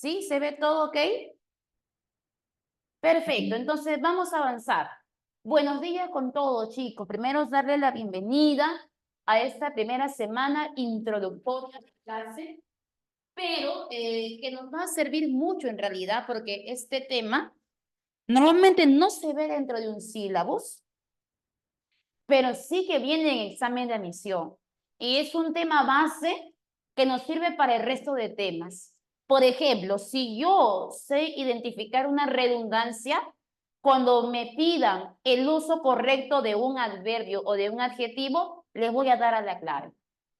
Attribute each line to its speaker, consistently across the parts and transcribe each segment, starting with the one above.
Speaker 1: ¿Sí? ¿Se ve todo ok? Perfecto, entonces vamos a avanzar. Buenos días con todos, chicos. Primero darle la bienvenida a esta primera semana introductoria de clase, pero que nos va a servir mucho en realidad porque este tema normalmente no se ve dentro de un sílabus, pero sí que viene en examen de admisión. Y es un tema base que nos sirve para el resto de temas. Por ejemplo, si yo sé identificar una redundancia, cuando me pidan el uso correcto de un adverbio o de un adjetivo, les voy a dar a la clave.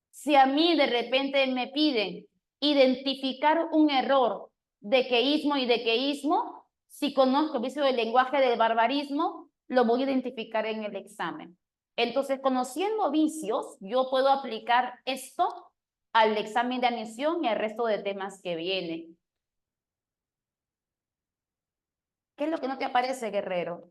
Speaker 1: Si a mí de repente me piden identificar un error de queísmo y de queísmo, si conozco el vicio del lenguaje del barbarismo, lo voy a identificar en el examen. Entonces, conociendo vicios, yo puedo aplicar esto al examen de admisión y al resto de temas que vienen. ¿Qué es lo que no te aparece, guerrero?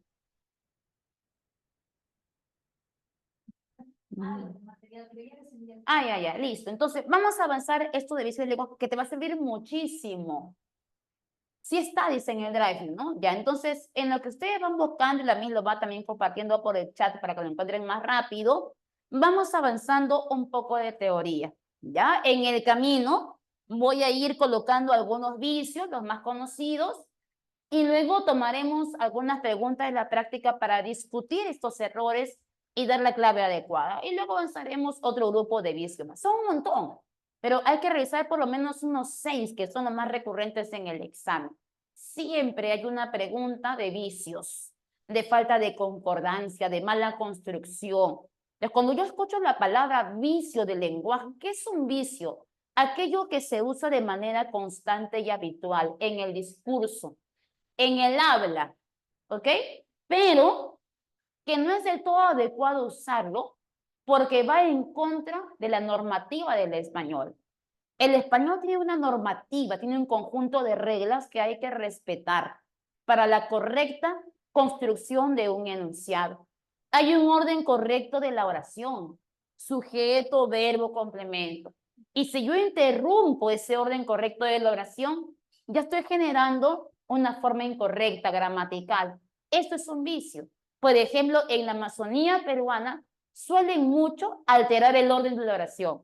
Speaker 1: Ya, listo. Entonces, vamos a avanzar esto de vicios del lenguaje que te va a servir muchísimo. Sí está, dice en el Drive, ¿no? Ya, entonces, en lo que ustedes van buscando, y la misma lo va también compartiendo por el chat para que lo encuentren más rápido, vamos avanzando un poco de teoría, ¿ya? En el camino voy a ir colocando algunos vicios, los más conocidos, y luego tomaremos algunas preguntas de la práctica para discutir estos errores y dar la clave adecuada. Y luego avanzaremos otro grupo de vicios más. Son un montón, pero hay que revisar por lo menos unos 6 que son los más recurrentes en el examen. Siempre hay una pregunta de vicios, de falta de concordancia, de mala construcción. Entonces, cuando yo escucho la palabra vicio del lenguaje, ¿qué es un vicio? Aquello que se usa de manera constante y habitual en el discurso, en el habla, ¿ok? Pero que no es del todo adecuado usarlo porque va en contra de la normativa del español. El español tiene una normativa, tiene un conjunto de reglas que hay que respetar para la correcta construcción de un enunciado. Hay un orden correcto de la oración, sujeto, verbo, complemento. Y si yo interrumpo ese orden correcto de la oración, ya estoy generando una forma incorrecta, gramatical. Esto es un vicio. Por ejemplo, en la Amazonía peruana suelen mucho alterar el orden de la oración.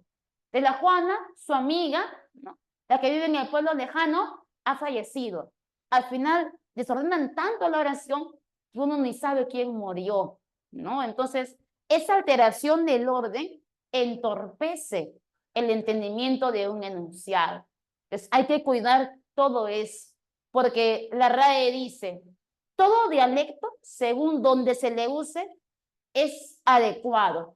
Speaker 1: De la Juana, su amiga, ¿no? La que vive en el pueblo lejano, ha fallecido. Al final desordenan tanto la oración que uno ni sabe quién murió, ¿no? Entonces, esa alteración del orden entorpece el entendimiento de un enunciado. Entonces, hay que cuidar todo eso, porque la RAE dice, todo dialecto, según donde se le use, es adecuado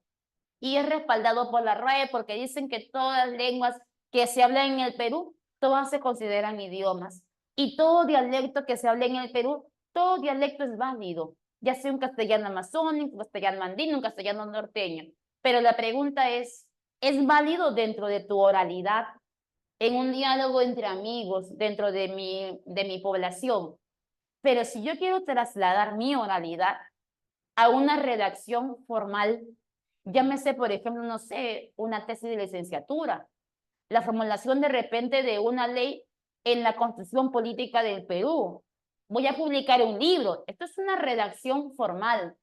Speaker 1: y es respaldado por la RAE porque dicen que todas las lenguas que se hablan en el Perú, todas se consideran idiomas. Y todo dialecto que se habla en el Perú, todo dialecto es válido, ya sea un castellano amazónico, un castellano andino, un castellano norteño. Pero la pregunta ¿es válido dentro de tu oralidad, en un diálogo entre amigos, dentro de mi población? Pero si yo quiero trasladar mi oralidad a una redacción formal, llámese, por ejemplo, no sé, una tesis de licenciatura, la formulación de repente de una ley en la Constitución Política del Perú. Voy a publicar un libro. Esto es una redacción formal.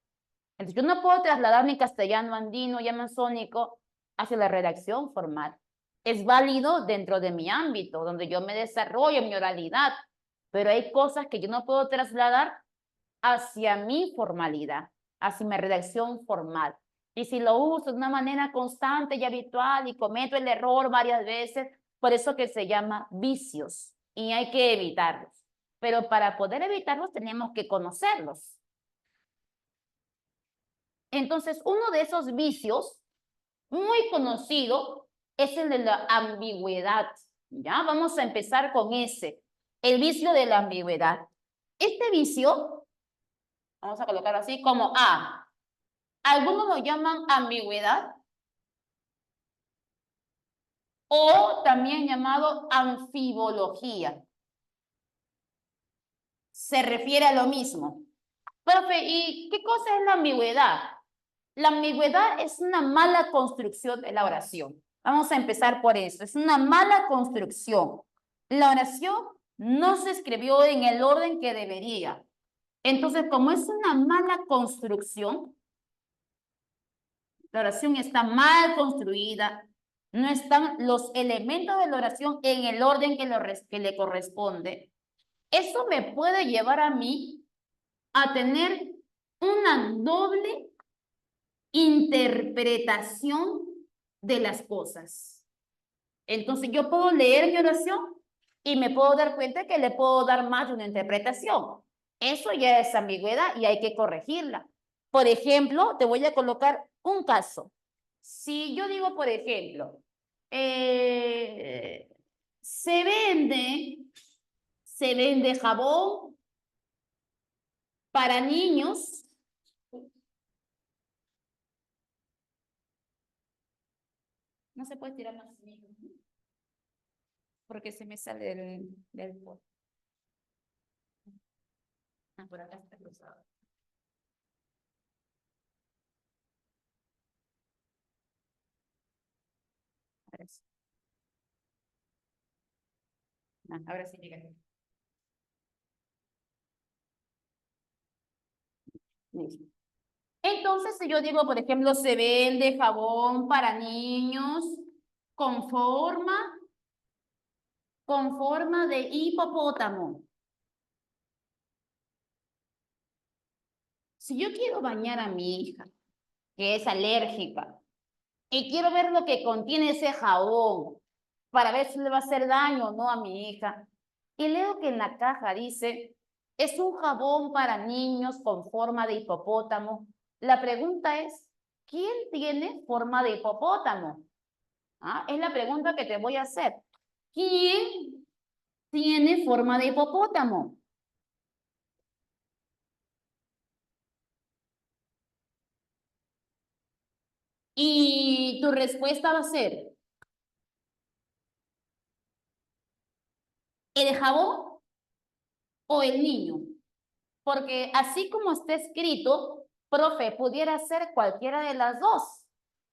Speaker 1: Entonces, yo no puedo trasladar mi castellano andino y amazónico hacia la redacción formal. Es válido dentro de mi ámbito, donde yo me desarrollo mi oralidad, pero hay cosas que yo no puedo trasladar hacia mi formalidad, hacia mi redacción formal. Y si lo uso de una manera constante y habitual y cometo el error varias veces, por eso que se llama vicios y hay que evitarlos. Pero para poder evitarlos tenemos que conocerlos. Entonces, uno de esos vicios muy conocido es el de la ambigüedad. ¿Ya? Vamos a empezar con ese, el vicio de la ambigüedad. Este vicio, vamos a colocarlo así como A. Algunos lo llaman ambigüedad o también llamado anfibología. Se refiere a lo mismo. Profe, ¿y qué cosa es la ambigüedad? La ambigüedad es una mala construcción de la oración. Vamos a empezar por eso. Es una mala construcción. La oración no se escribió en el orden que debería. Entonces, como es una mala construcción, la oración está mal construida, no están los elementos de la oración en el orden que le corresponde. Eso me puede llevar a mí a tener una doble interpretación de las cosas. Entonces yo puedo leer mi oración y me puedo dar cuenta que le puedo dar más de una interpretación. Eso ya es ambigüedad y hay que corregirla. Por ejemplo, te voy a colocar un caso. Si yo digo, por ejemplo, eh, se vende jabón para niños. No se puede tirar más porque se me sale del pot. Ah, por acá está cruzado. Ahora sí. Ah, ahora sí llega. Listo. Entonces, si yo digo, por ejemplo, se vende jabón para niños con forma de hipopótamo. Si yo quiero bañar a mi hija, que es alérgica, y quiero ver lo que contiene ese jabón para ver si le va a hacer daño o no a mi hija, y leo que en la caja dice, es un jabón para niños con forma de hipopótamo. La pregunta es, ¿quién tiene forma de hipopótamo? ¿Ah? Es la pregunta que te voy a hacer. ¿Quién tiene forma de hipopótamo? Y tu respuesta va a ser, ¿el jabón o el niño? Porque así como está escrito, profe, pudiera ser cualquiera de las dos.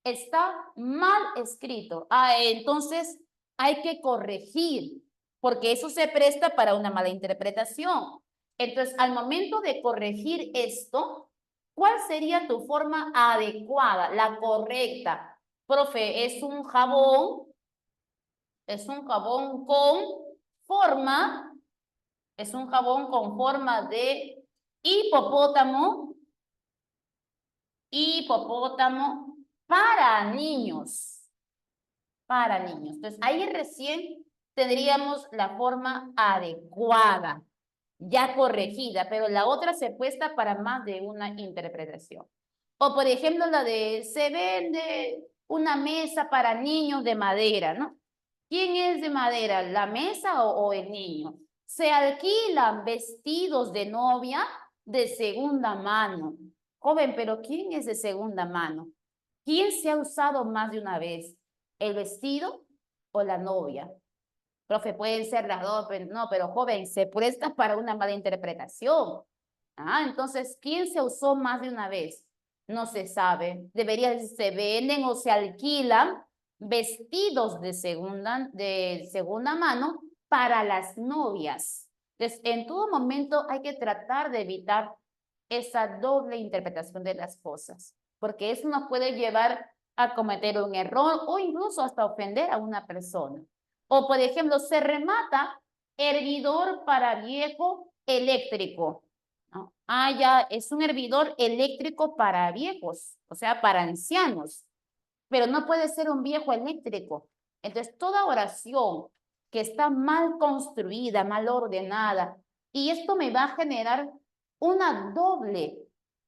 Speaker 1: Está mal escrito. Ah, entonces hay que corregir, porque eso se presta para una mala interpretación. Entonces, al momento de corregir esto, ¿cuál sería tu forma adecuada, la correcta? Profe, es un jabón con forma, es un jabón con forma de hipopótamo, hipopótamo para niños, para niños. Entonces, ahí recién tendríamos la forma adecuada, ya corregida, pero la otra se presta para más de una interpretación. O, por ejemplo, la de se vende una mesa para niños de madera, ¿no? ¿Quién es de madera, la mesa o el niño? Se alquilan vestidos de novia de segunda mano. Joven, pero ¿quién es de segunda mano? ¿Quién se ha usado más de una vez? ¿El vestido o la novia? Profe, pueden ser las dos, pero no, pero joven, se presta para una mala interpretación. Ah, entonces, ¿quién se usó más de una vez? No se sabe. Debería decir, se venden o se alquilan vestidos de segunda mano para las novias. Entonces, en todo momento hay que tratar de evitar esa doble interpretación de las cosas, porque eso nos puede llevar a cometer un error o incluso hasta ofender a una persona. O, por ejemplo, se remata hervidor para viejo eléctrico, ¿no? Ah, ya, es un hervidor eléctrico para viejos, o sea, para ancianos, pero no puede ser un viejo eléctrico. Entonces, toda oración que está mal construida, mal ordenada, y esto me va a generar una doble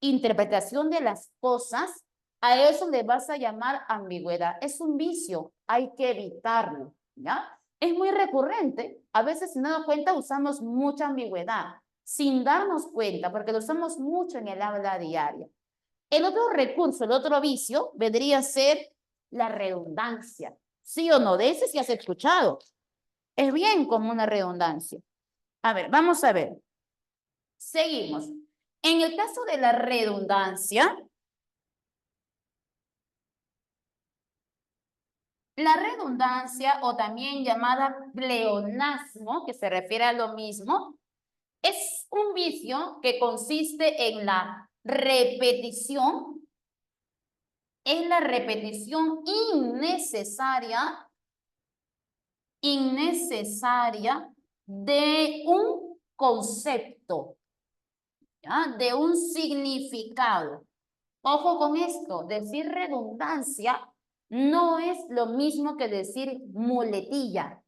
Speaker 1: interpretación de las cosas, a eso le vas a llamar ambigüedad. Es un vicio, hay que evitarlo, ¿ya? Es muy recurrente. A veces, sin darnos cuenta, usamos mucha ambigüedad, sin darnos cuenta, porque lo usamos mucho en el habla diaria. El otro recurso, el otro vicio, vendría a ser la redundancia. ¿Sí o no? De ese sí has escuchado. Es bien como una redundancia. A ver, vamos a ver. Seguimos. En el caso de la redundancia, La redundancia, o también llamada pleonasmo, que se refiere a lo mismo, es un vicio que consiste en la repetición, innecesaria de un concepto, ¿ya? De un significado. Ojo con esto, decir redundancia no es lo mismo que decir muletilla,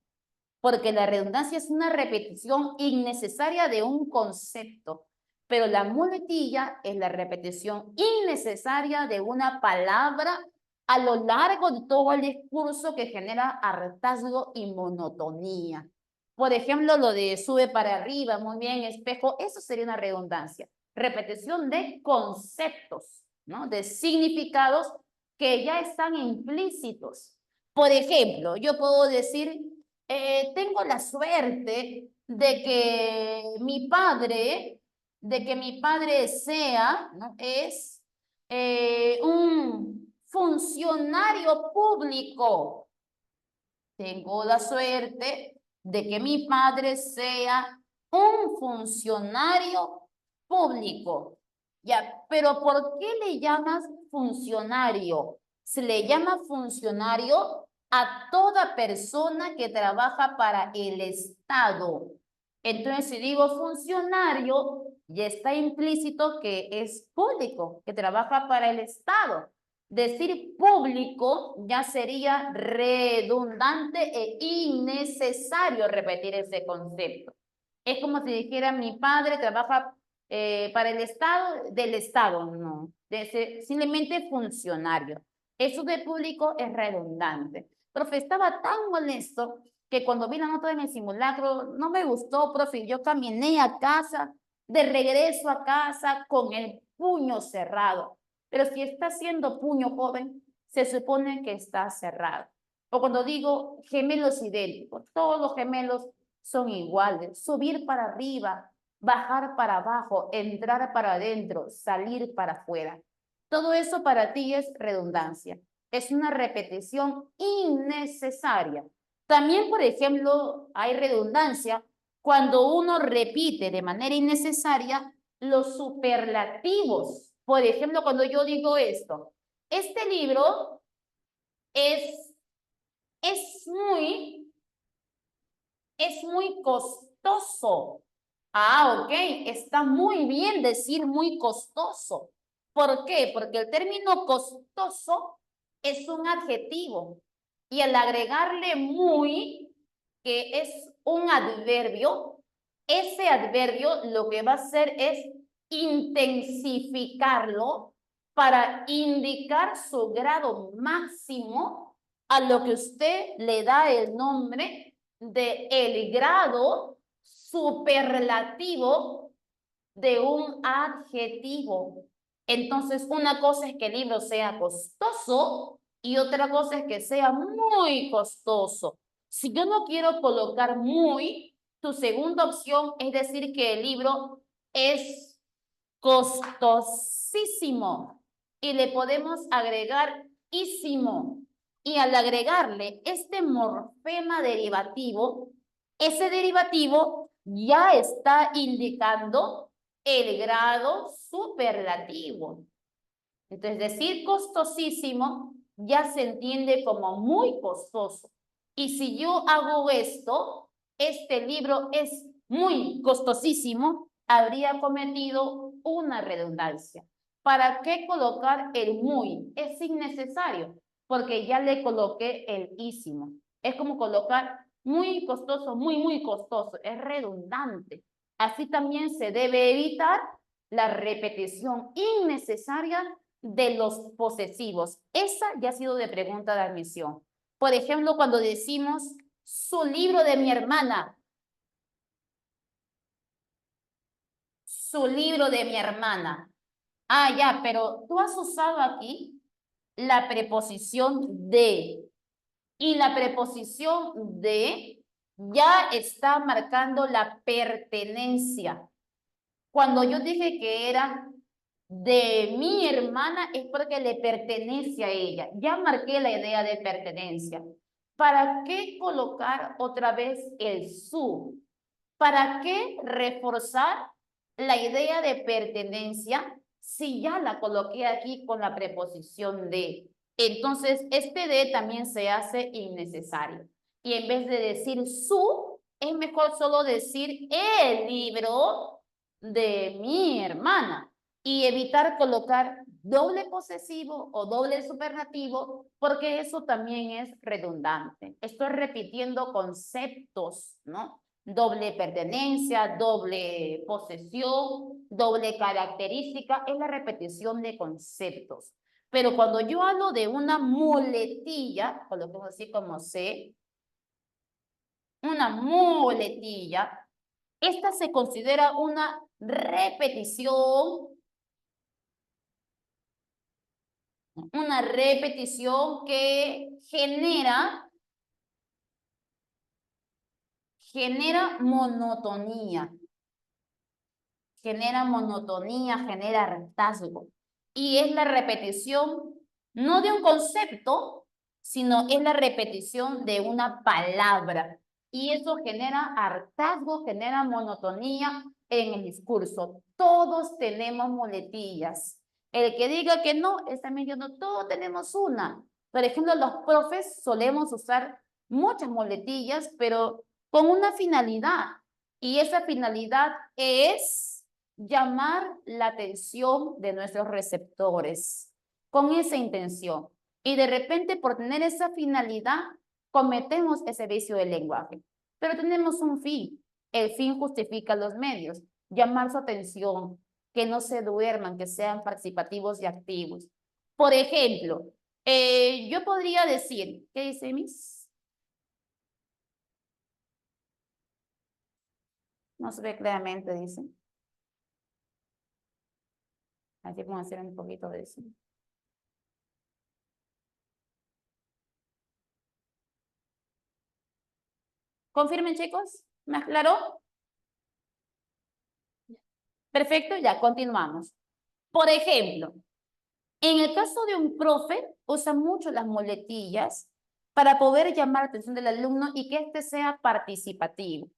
Speaker 1: porque la redundancia es una repetición innecesaria de un concepto, pero la muletilla es la repetición innecesaria de una palabra a lo largo de todo el discurso que genera hartazgo y monotonía. Por ejemplo, lo de sube para arriba, muy bien, espejo, eso sería una redundancia. Repetición de conceptos, ¿no? De significados que ya están implícitos. Por ejemplo, yo puedo decir, tengo la suerte de que mi padre sea, ¿no? Es un funcionario público. Tengo la suerte de que mi padre sea un funcionario público. Ya, pero ¿por qué le llamas funcionario? Se le llama funcionario a toda persona que trabaja para el Estado. Entonces, si digo funcionario, ya está implícito que es público, que trabaja para el Estado. Decir público ya sería redundante e innecesario repetir ese concepto. Es como si dijera mi padre trabaja para el Estado, del Estado, no. Simplemente funcionario. Eso de público es redundante. Profe, estaba tan molesto que cuando vi la nota de mi simulacro no me gustó, profe. Yo caminé a casa, de regreso a casa con el puño cerrado. Pero si está haciendo puño joven, se supone que está cerrado. O cuando digo gemelos idénticos, todos los gemelos son iguales. Subir para arriba, bajar para abajo, entrar para adentro, salir para afuera. Todo eso para ti es redundancia. Es una repetición innecesaria. También, por ejemplo, hay redundancia cuando uno repite de manera innecesaria los superlativos. Por ejemplo, cuando yo digo esto, este libro es, es muy, es muy costoso. Ah, ok, está muy bien decir muy costoso. ¿Por qué? Porque el término costoso es un adjetivo y al agregarle muy, que es un adverbio, ese adverbio lo que va a hacer es intensificarlo para indicar su grado máximo a lo que usted le da el nombre de el grado superlativo de un adjetivo. Entonces, una cosa es que el libro sea costoso y otra cosa es que sea muy costoso. Si yo no quiero colocar muy, tu segunda opción es decir que el libro es costosísimo y le podemos agregar ísimo. Y al agregarle este morfema derivativo, ese derivativo ya está indicando el grado superlativo. Entonces, decir costosísimo ya se entiende como muy costoso. Y si yo hago esto, este libro es muy costosísimo, habría cometido una redundancia. ¿Para qué colocar el muy? Es innecesario, porque ya le coloqué el ísimo. Es como colocar muy costoso, muy costoso. Es redundante. Así también se debe evitar la repetición innecesaria de los posesivos. Esa ya ha sido de pregunta de admisión. Por ejemplo, cuando decimos su libro de mi hermana, su libro de mi hermana. Ah, ya, pero tú has usado aquí la preposición de. Y la preposición de ya está marcando la pertenencia. Cuando yo dije que era de mi hermana es porque le pertenece a ella. Ya marqué la idea de pertenencia. ¿Para qué colocar otra vez el su? ¿Para qué reforzar la idea de pertenencia si ya la coloqué aquí con la preposición de? Entonces, este de también se hace innecesario. Y en vez de decir su, es mejor solo decir el libro de mi hermana y evitar colocar doble posesivo o doble superlativo, porque eso también es redundante. Estoy repitiendo conceptos, ¿no? Doble pertenencia, doble posesión, doble característica, es la repetición de conceptos. Pero cuando yo hablo de una muletilla, coloquemos así como C, una muletilla, esta se considera una repetición que genera monotonía, genera hartazgo. Y es la repetición no de un concepto, sino es la repetición de una palabra. Y eso genera hartazgo, genera monotonía en el discurso. Todos tenemos muletillas. El que diga que no, está mintiendo. Todos tenemos una. Por ejemplo, los profes solemos usar muchas muletillas, pero con una finalidad. Y esa finalidad es llamar la atención de nuestros receptores con esa intención. Y de repente, por tener esa finalidad, cometemos ese vicio del lenguaje. Pero tenemos un fin. El fin justifica los medios. Llamar su atención, que no se duerman, que sean participativos y activos. Por ejemplo, yo podría decir, ¿qué dice Miss? No se ve claramente, dice. Así como hacer un poquito de eso. Confirmen, chicos. ¿Me aclaró? Perfecto, ya continuamos. Por ejemplo, en el caso de un profe, usa mucho las muletillas para poder llamar la atención del alumno y que éste sea participativo.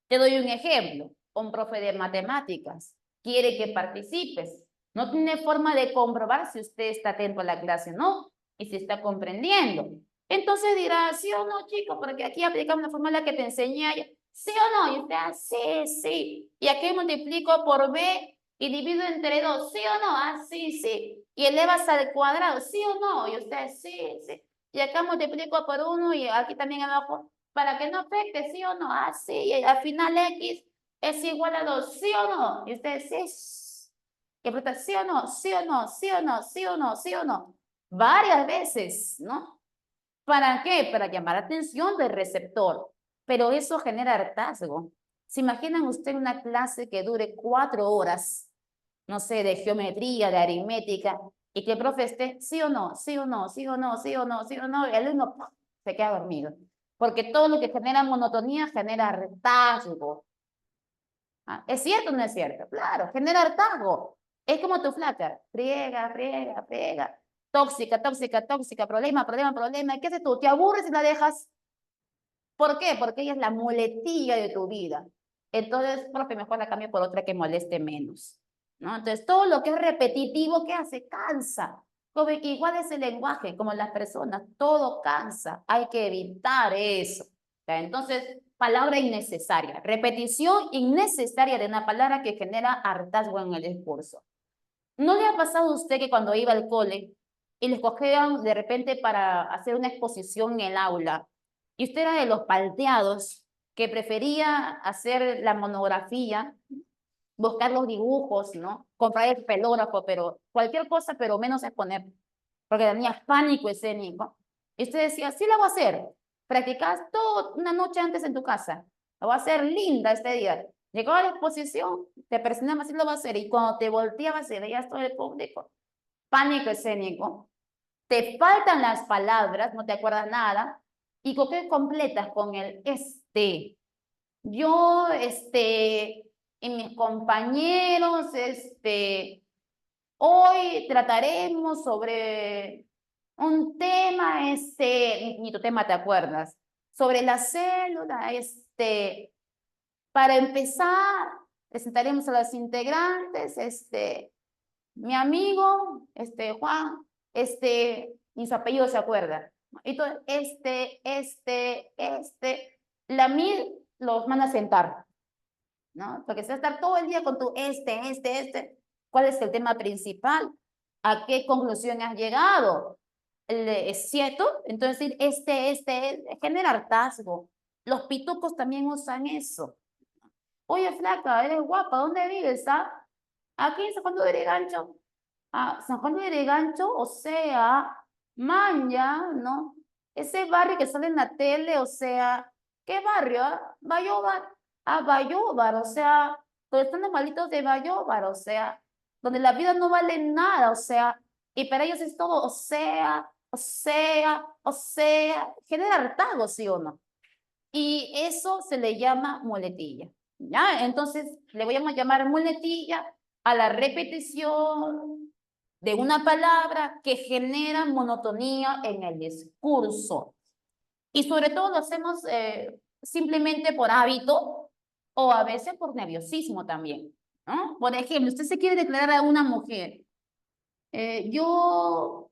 Speaker 1: Te doy un ejemplo. Un profe de matemáticas quiere que participes. No tiene forma de comprobar si usted está atento a la clase o no y si está comprendiendo. Entonces dirá, sí o no, chico, porque aquí aplicamos la fórmula que te enseñé ayer. Sí o no, y usted, sí, sí. Y aquí multiplico por b y divido entre 2, sí o no, sí, sí. Y elevas al cuadrado, sí o no, y usted, sí, sí. Y acá multiplico por 1 y aquí también abajo, para que no afecte, sí o no, sí. Y al final x es igual a 2, sí o no. Y usted, sí. Que pregunta, sí o no, sí o no, sí o no, sí o no, sí o no. Varias veces, ¿no? ¿Para qué? Para llamar la atención del receptor. Pero eso genera hartazgo. ¿Se imaginan usted una clase que dure 4 horas, no sé, de geometría, de aritmética, y que el profe esté sí o no, sí o no, sí o no, sí o no, sí o no, y el alumno ¡pum!, se queda dormido? Porque todo lo que genera monotonía genera hartazgo. ¿Ah? ¿Es cierto o no es cierto? Claro, genera hartazgo. Es como tu flaca, friega, friega, friega, tóxica, tóxica, tóxica, problema, problema, problema. ¿Qué haces tú? ¿Te aburres y la dejas? ¿Por qué? Porque ella es la muletilla de tu vida. Entonces, profe, mejor la cambio por otra que moleste menos, ¿no? Entonces, todo lo que es repetitivo, ¿qué hace? Cansa. Como, igual es el lenguaje, como las personas, todo cansa. Hay que evitar eso. Entonces, palabra innecesaria. Repetición innecesaria de una palabra que genera hartazgo en el discurso. ¿No le ha pasado a usted que cuando iba al cole y le escogían de repente para hacer una exposición en el aula y usted era de los palteados que prefería hacer la monografía, buscar los dibujos, ¿no? Comprar el pelógrafo, pero cualquier cosa, pero menos exponer, porque tenía pánico escénico? Y usted decía, sí la voy a hacer. Practicás todo una noche antes en tu casa. La voy a hacer linda este día. Llegó a la exposición, te presionaba, sí lo va a hacer. Y cuando te volteabas y veías todo el público, pánico escénico, te faltan las palabras, no te acuerdas nada, y con qué completas con el este. Yo, y mis compañeros, Hoy trataremos sobre un tema, ni tu tema te acuerdas, sobre la célula, para empezar, presentaremos a los integrantes, mi amigo, Juan, ni su apellido se acuerda. Entonces, la MIR los manda a sentar, ¿no? Porque se va a estar todo el día con tu ¿Cuál es el tema principal? ¿A qué conclusión has llegado? ¿Es cierto? Entonces, genera hartazgo. Los pitucos también usan eso. Oye, flaca, eres guapa, ¿dónde vives, ah? Aquí en San Juan de Lurigancho. Ah, San Juan de Lurigancho, o sea, Maña, ¿no? Ese barrio que sale en la tele, o sea, ¿qué barrio? Ah? Bayóvar. Ah, Bayóvar, o sea, donde están los malitos de Bayóvar, o sea, donde la vida no vale nada, o sea, y para ellos es todo, genera hartazgo, ¿sí o no? Y eso se le llama muletilla, ¿ya? Entonces, le voy a llamar muletilla a la repetición de una palabra que genera monotonía en el discurso. Y sobre todo lo hacemos simplemente por hábito o a veces por nerviosismo también, ¿no? Por ejemplo, usted se quiere declarar a una mujer. Yo,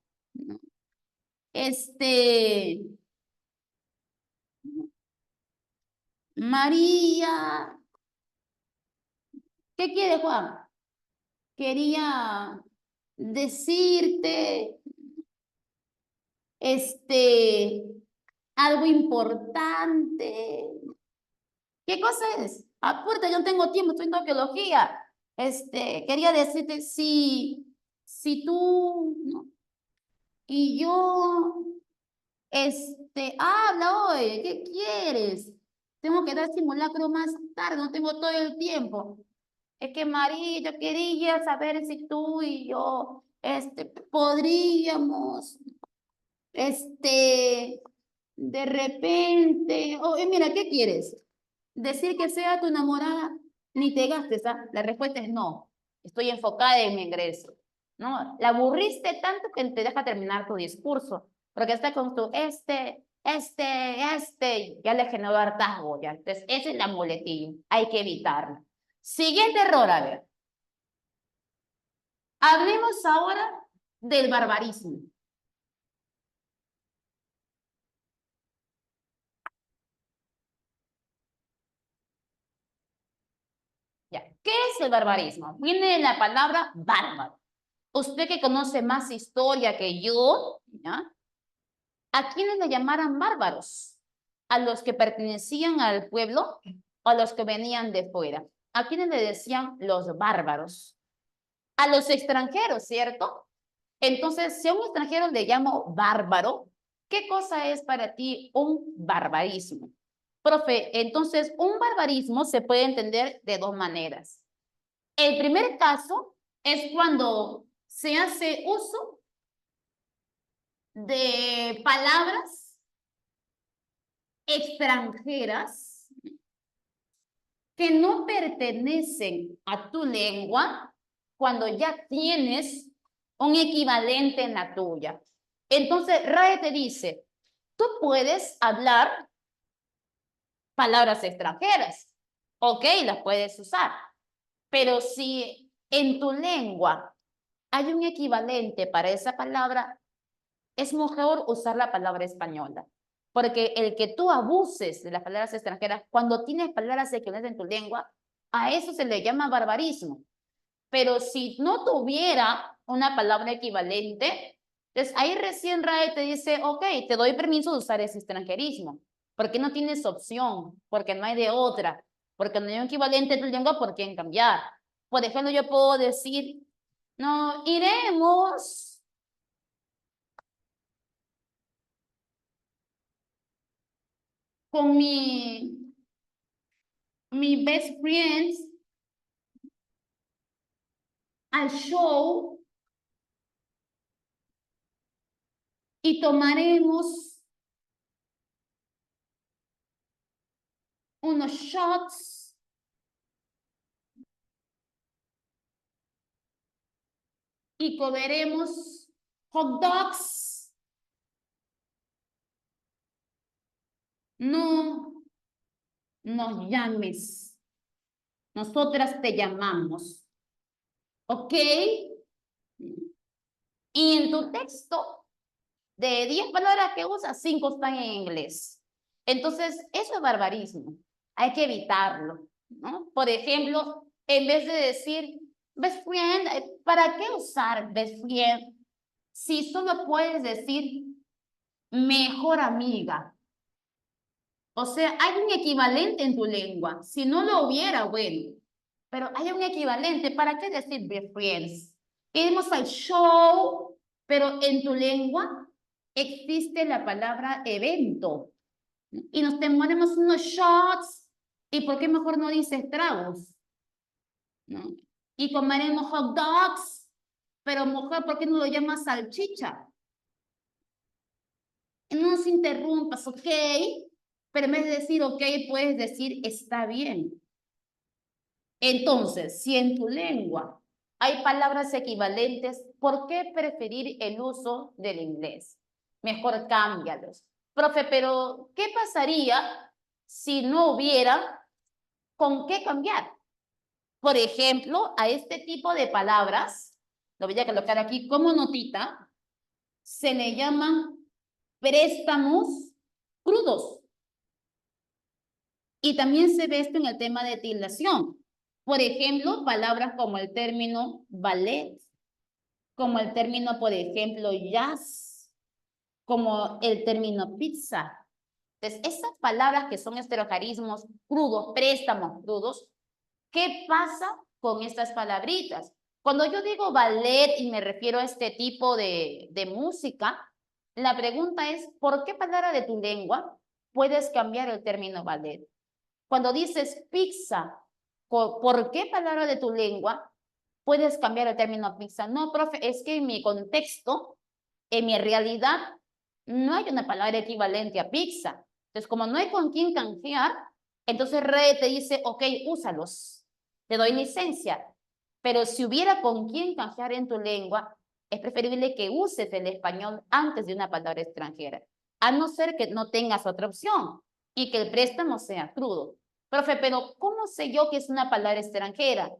Speaker 1: este, María, ¿qué quiere, Juan? Quería decirte, algo importante. ¿Qué cosa es? Apúrate, yo no tengo tiempo, estoy en arqueología. Quería decirte si tú, ¿no? Y yo, habla hoy, ¿qué quieres? Tengo que dar simulacro más tarde, no tengo todo el tiempo. Es que María, yo quería saber si tú y yo, podríamos, de repente, mira, ¿qué quieres? Decir que sea tu enamorada, ni te gastes, ¿ah? La respuesta es no. Estoy enfocada en mi ingreso. ¿No? La aburriste tanto que te deja terminar tu discurso, porque está con tu ya le generó hartazgo, ya. Entonces, esa es la muletilla. Hay que evitarla. Siguiente error, a ver. Hablemos ahora del barbarismo. Ya. ¿Qué es el barbarismo? Viene de la palabra bárbaro. Usted que conoce más historia que yo, ¿ya? ¿A quiénes le llamaran bárbaros? ¿A los que pertenecían al pueblo o a los que venían de fuera? ¿A quiénes le decían los bárbaros? A los extranjeros, ¿cierto? Entonces, si a un extranjero le llamo bárbaro, ¿qué cosa es para ti un barbarismo? Profe, entonces un barbarismo se puede entender de dos maneras. El primer caso es cuando se hace uso de palabras extranjeras que no pertenecen a tu lengua cuando ya tienes un equivalente en la tuya. Entonces, RAE te dice, tú puedes hablar palabras extranjeras, ok, las puedes usar, pero si en tu lengua hay un equivalente para esa palabra, es mejor usar la palabra española. Porque el que tú abuses de las palabras extranjeras, cuando tienes palabras equivalentes en tu lengua, a eso se le llama barbarismo. Pero si no tuviera una palabra equivalente, entonces ahí recién RAE te dice, ok, te doy permiso de usar ese extranjerismo. Porque no tienes opción, porque no hay de otra, porque no hay un equivalente en tu lengua por quién cambiar. Por ejemplo, yo puedo decir, no, iremos con mi best friends al show y tomaremos unos shots y comeremos hot dogs. No nos llames. Nosotras te llamamos. ¿Ok? Y en tu texto, de 10 palabras que usas, 5 están en inglés. Entonces, eso es barbarismo. Hay que evitarlo, ¿no? Por ejemplo, en vez de decir best friend, ¿para qué usar best friend si solo puedes decir mejor amiga? O sea, hay un equivalente en tu lengua. Si no lo hubiera, bueno, pero hay un equivalente. ¿Para qué decir best friends? Iremos al show, pero en tu lengua existe la palabra evento. Y nos tomaremos unos shots. ¿Y por qué mejor no dices tragos? ¿No? Y comeremos hot dogs, pero mujer, ¿por qué no lo llamas salchicha? No nos interrumpas, ¿ok? Pero en vez de decir ok, puedes decir está bien. Entonces, si en tu lengua hay palabras equivalentes, ¿por qué preferir el uso del inglés? Mejor cámbialos. Profe, pero ¿qué pasaría si no hubiera con qué cambiar? Por ejemplo, a este tipo de palabras, lo voy a colocar aquí como notita, se le llaman préstamos crudos. Y también se ve esto en el tema de tildación. Por ejemplo, palabras como el término ballet, como el término, por ejemplo, jazz, como el término pizza. Entonces, esas palabras que son estereocarismos crudos, préstamos crudos, ¿qué pasa con estas palabritas? Cuando yo digo ballet y me refiero a este tipo de música, la pregunta es, ¿por qué palabra de tu lengua puedes cambiar el término ballet? Cuando dices pizza, ¿por qué palabra de tu lengua puedes cambiar el término pizza? No, profe, es que en mi contexto, en mi realidad, no hay una palabra equivalente a pizza. Entonces, como no hay con quién canjear, entonces Red te dice, ok, úsalos, te doy licencia. Pero si hubiera con quién canjear en tu lengua, es preferible que uses el español antes de una palabra extranjera, a no ser que no tengas otra opción y que el préstamo sea crudo. Profe, pero ¿cómo sé yo que es una palabra extranjera?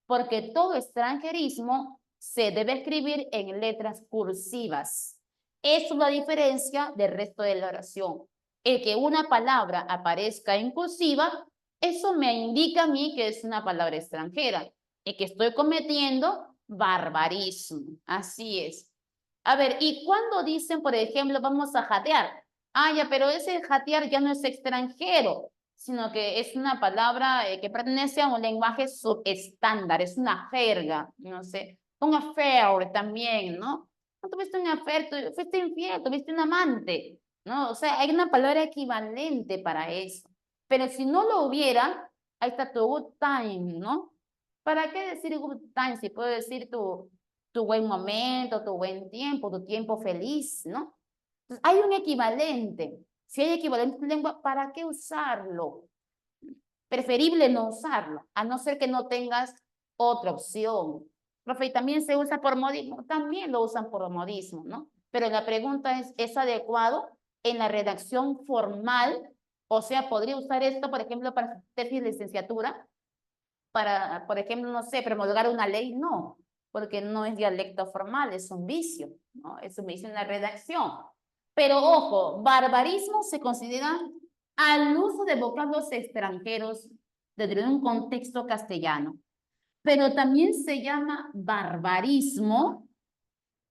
Speaker 1: Porque todo extranjerismo se debe escribir en letras cursivas. Eso es la diferencia del resto de la oración. El que una palabra aparezca en cursiva, eso me indica a mí que es una palabra extranjera y que estoy cometiendo barbarismo. Así es. A ver, ¿y cuando dicen, por ejemplo, vamos a jatear? Ah, ya, pero ese jatear ya no es extranjero, sino que es una palabra que pertenece a un lenguaje subestándar, es una jerga, no sé. Un affair también, ¿no? No tuviste un affair, fuiste infiel, tuviste un amante, ¿no? O sea, hay una palabra equivalente para eso. Pero si no lo hubiera, ahí está tu good time, ¿no? ¿Para qué decir good time si puedo decir tu buen momento, tu buen tiempo, tu tiempo feliz, ¿no? Entonces, hay un equivalente. Si hay equivalente en lengua, ¿para qué usarlo? Preferible no usarlo, a no ser que no tengas otra opción. Profe, ¿y también se usa por modismo? También lo usan por modismo, ¿no? Pero la pregunta ¿es adecuado en la redacción formal? O sea, ¿podría usar esto, por ejemplo, para tesis de licenciatura? Para, por ejemplo, no sé, promulgar una ley, no, porque no es dialecto formal, es un vicio, ¿no? Es un vicio en la redacción. Pero ojo, barbarismo se considera al uso de vocablos extranjeros dentro de un contexto castellano. Pero también se llama barbarismo,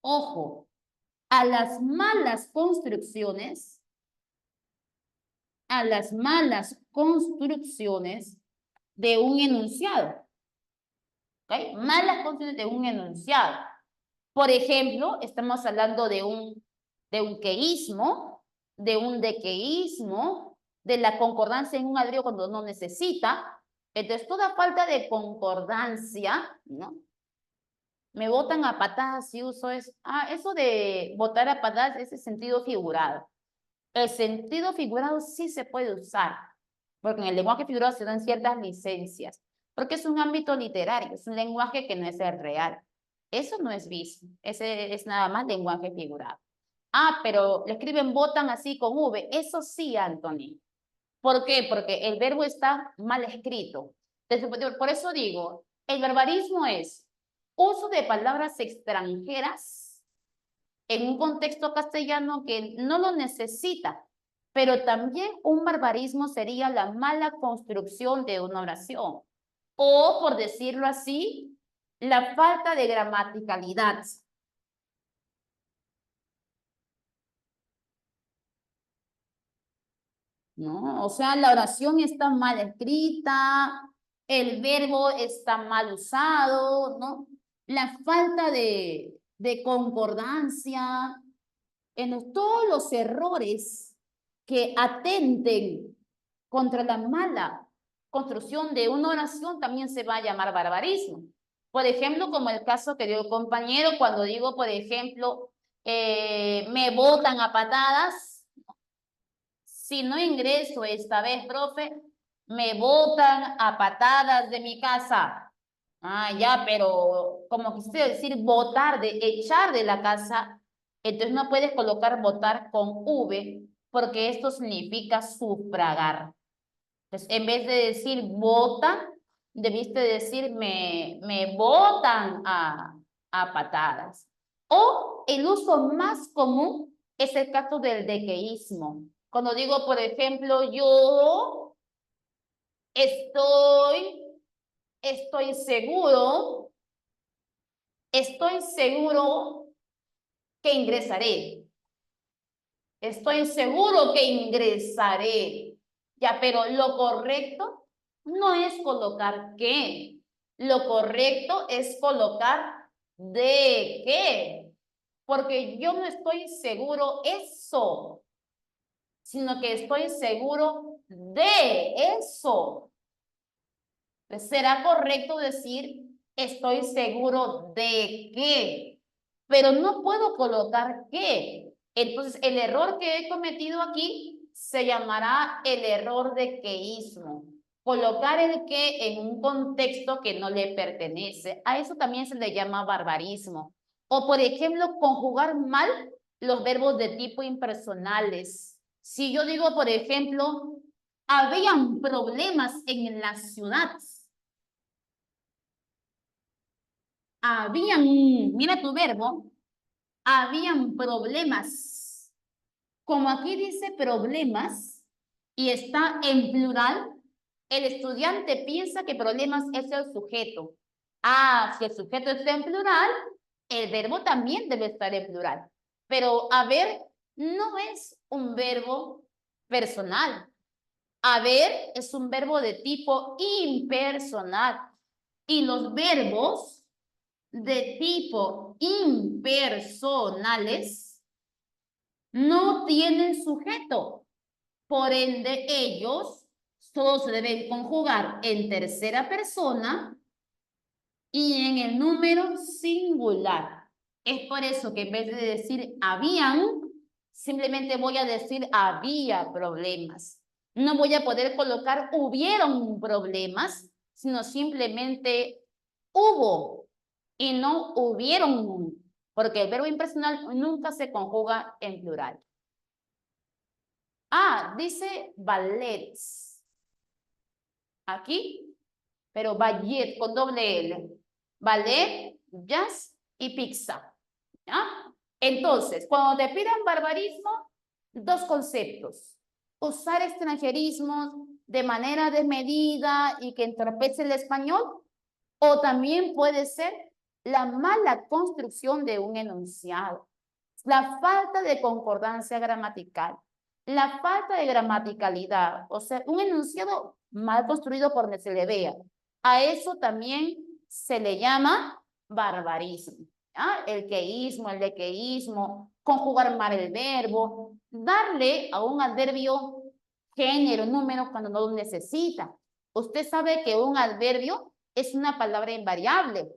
Speaker 1: ojo, a las malas construcciones, de un enunciado. ¿Okay? Malas construcciones de un enunciado. Por ejemplo, estamos hablando de un queísmo, de un dequeísmo, de la concordancia en un adverbio cuando no necesita. Entonces, toda falta de concordancia, ¿no? Me botan a patadas si uso eso. Ah, eso de botar a patadas es el sentido figurado. El sentido figurado sí se puede usar, porque en el lenguaje figurado se dan ciertas licencias, porque es un ámbito literario, es un lenguaje que no es el real. Eso no es vicio, ese es nada más lenguaje figurado. Ah, pero le escriben votan así con V. Eso sí, Anthony. ¿Por qué? Porque el verbo está mal escrito. Entonces, por eso digo, el barbarismo es uso de palabras extranjeras en un contexto castellano que no lo necesita, pero también un barbarismo sería la mala construcción de una oración, o por decirlo así, la falta de gramaticalidad. ¿No? O sea, la oración está mal escrita, el verbo está mal usado, ¿no? La falta de concordancia, todos los errores que atenten contra la mala construcción de una oración también se va a llamar barbarismo. Por ejemplo, como el caso que dio el compañero, cuando digo, por ejemplo, me botan a patadas, si no ingreso esta vez, profe, me botan a patadas de mi casa. Ah, ya, pero como quise decir botar, de echar de la casa, entonces no puedes colocar botar con V, porque esto significa sufragar. Entonces, en vez de decir botan, debiste decir me botan a patadas. O el uso más común es el caso del dequeísmo. Cuando digo, por ejemplo, yo estoy, estoy seguro que ingresaré. Estoy seguro que ingresaré. Ya, pero lo correcto no es colocar qué. Lo correcto es colocar de qué. Porque yo no estoy seguro eso, sino que estoy seguro de eso. Será correcto decir estoy seguro de qué, pero no puedo colocar qué. Entonces, el error que he cometido aquí se llamará el error de queísmo. Colocar el qué en un contexto que no le pertenece. A eso también se le llama barbarismo. O, por ejemplo, conjugar mal los verbos de tipo impersonales. Si yo digo, por ejemplo, habían problemas en la ciudad. Habían, mira tu verbo, habían problemas. Como aquí dice problemas y está en plural, el estudiante piensa que problemas es el sujeto. Ah, si el sujeto está en plural, el verbo también debe estar en plural. Pero haber no es un verbo personal. Haber es un verbo de tipo impersonal. Y los verbos de tipo impersonales no tienen sujeto. Por ende, ellos solo se deben conjugar en tercera persona y en el número singular. Es por eso que en vez de decir habían, simplemente voy a decir había problemas. No voy a poder colocar hubieron problemas, sino simplemente hubo y no hubieron, porque el verbo impersonal nunca se conjuga en plural. Ah, dice ballets. Aquí, pero ballet con doble L. Ballet, jazz y pizza. ¿Ya? Entonces, cuando te pidan barbarismo, dos conceptos. Usar extranjerismos de manera desmedida y que entorpece el español, o también puede ser la mala construcción de un enunciado, la falta de concordancia gramatical, la falta de gramaticalidad, o sea, un enunciado mal construido por donde se le vea. A eso también se le llama barbarismo. ¿Ya? El queísmo, el dequeísmo, conjugar mal el verbo, darle a un adverbio género, número cuando no lo necesita. Usted sabe que un adverbio es una palabra invariable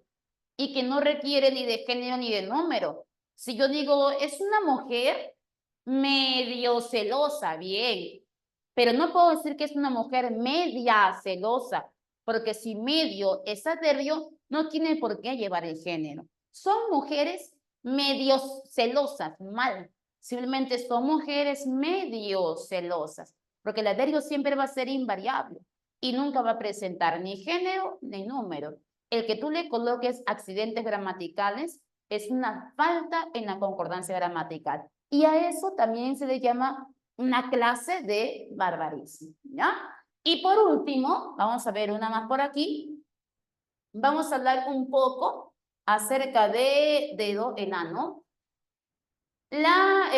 Speaker 1: y que no requiere ni de género ni de número. Si yo digo, es una mujer medio celosa, bien, pero no puedo decir que es una mujer media celosa, porque si medio es adverbio, no tiene por qué llevar el género. son mujeres medio celosas, mal. Simplemente son mujeres medio celosas, porque el adverbio siempre va a ser invariable y nunca va a presentar ni género ni número. El que tú le coloques accidentes gramaticales es una falta en la concordancia gramatical. Y a eso también se le llama una clase de barbarismo, ¿ya? Y por último, vamos a ver una más por aquí. Vamos a hablar un poco acerca de dedo enano. La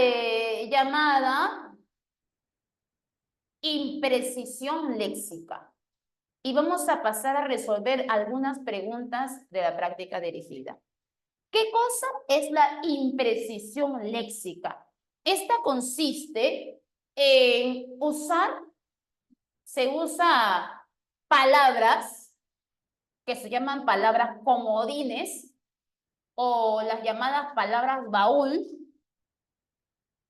Speaker 1: llamada imprecisión léxica. Y vamos a pasar a resolver algunas preguntas de la práctica dirigida. ¿Qué cosa es la imprecisión léxica? Esta consiste en se usa palabras que se llaman palabras comodines o las llamadas palabras baúl.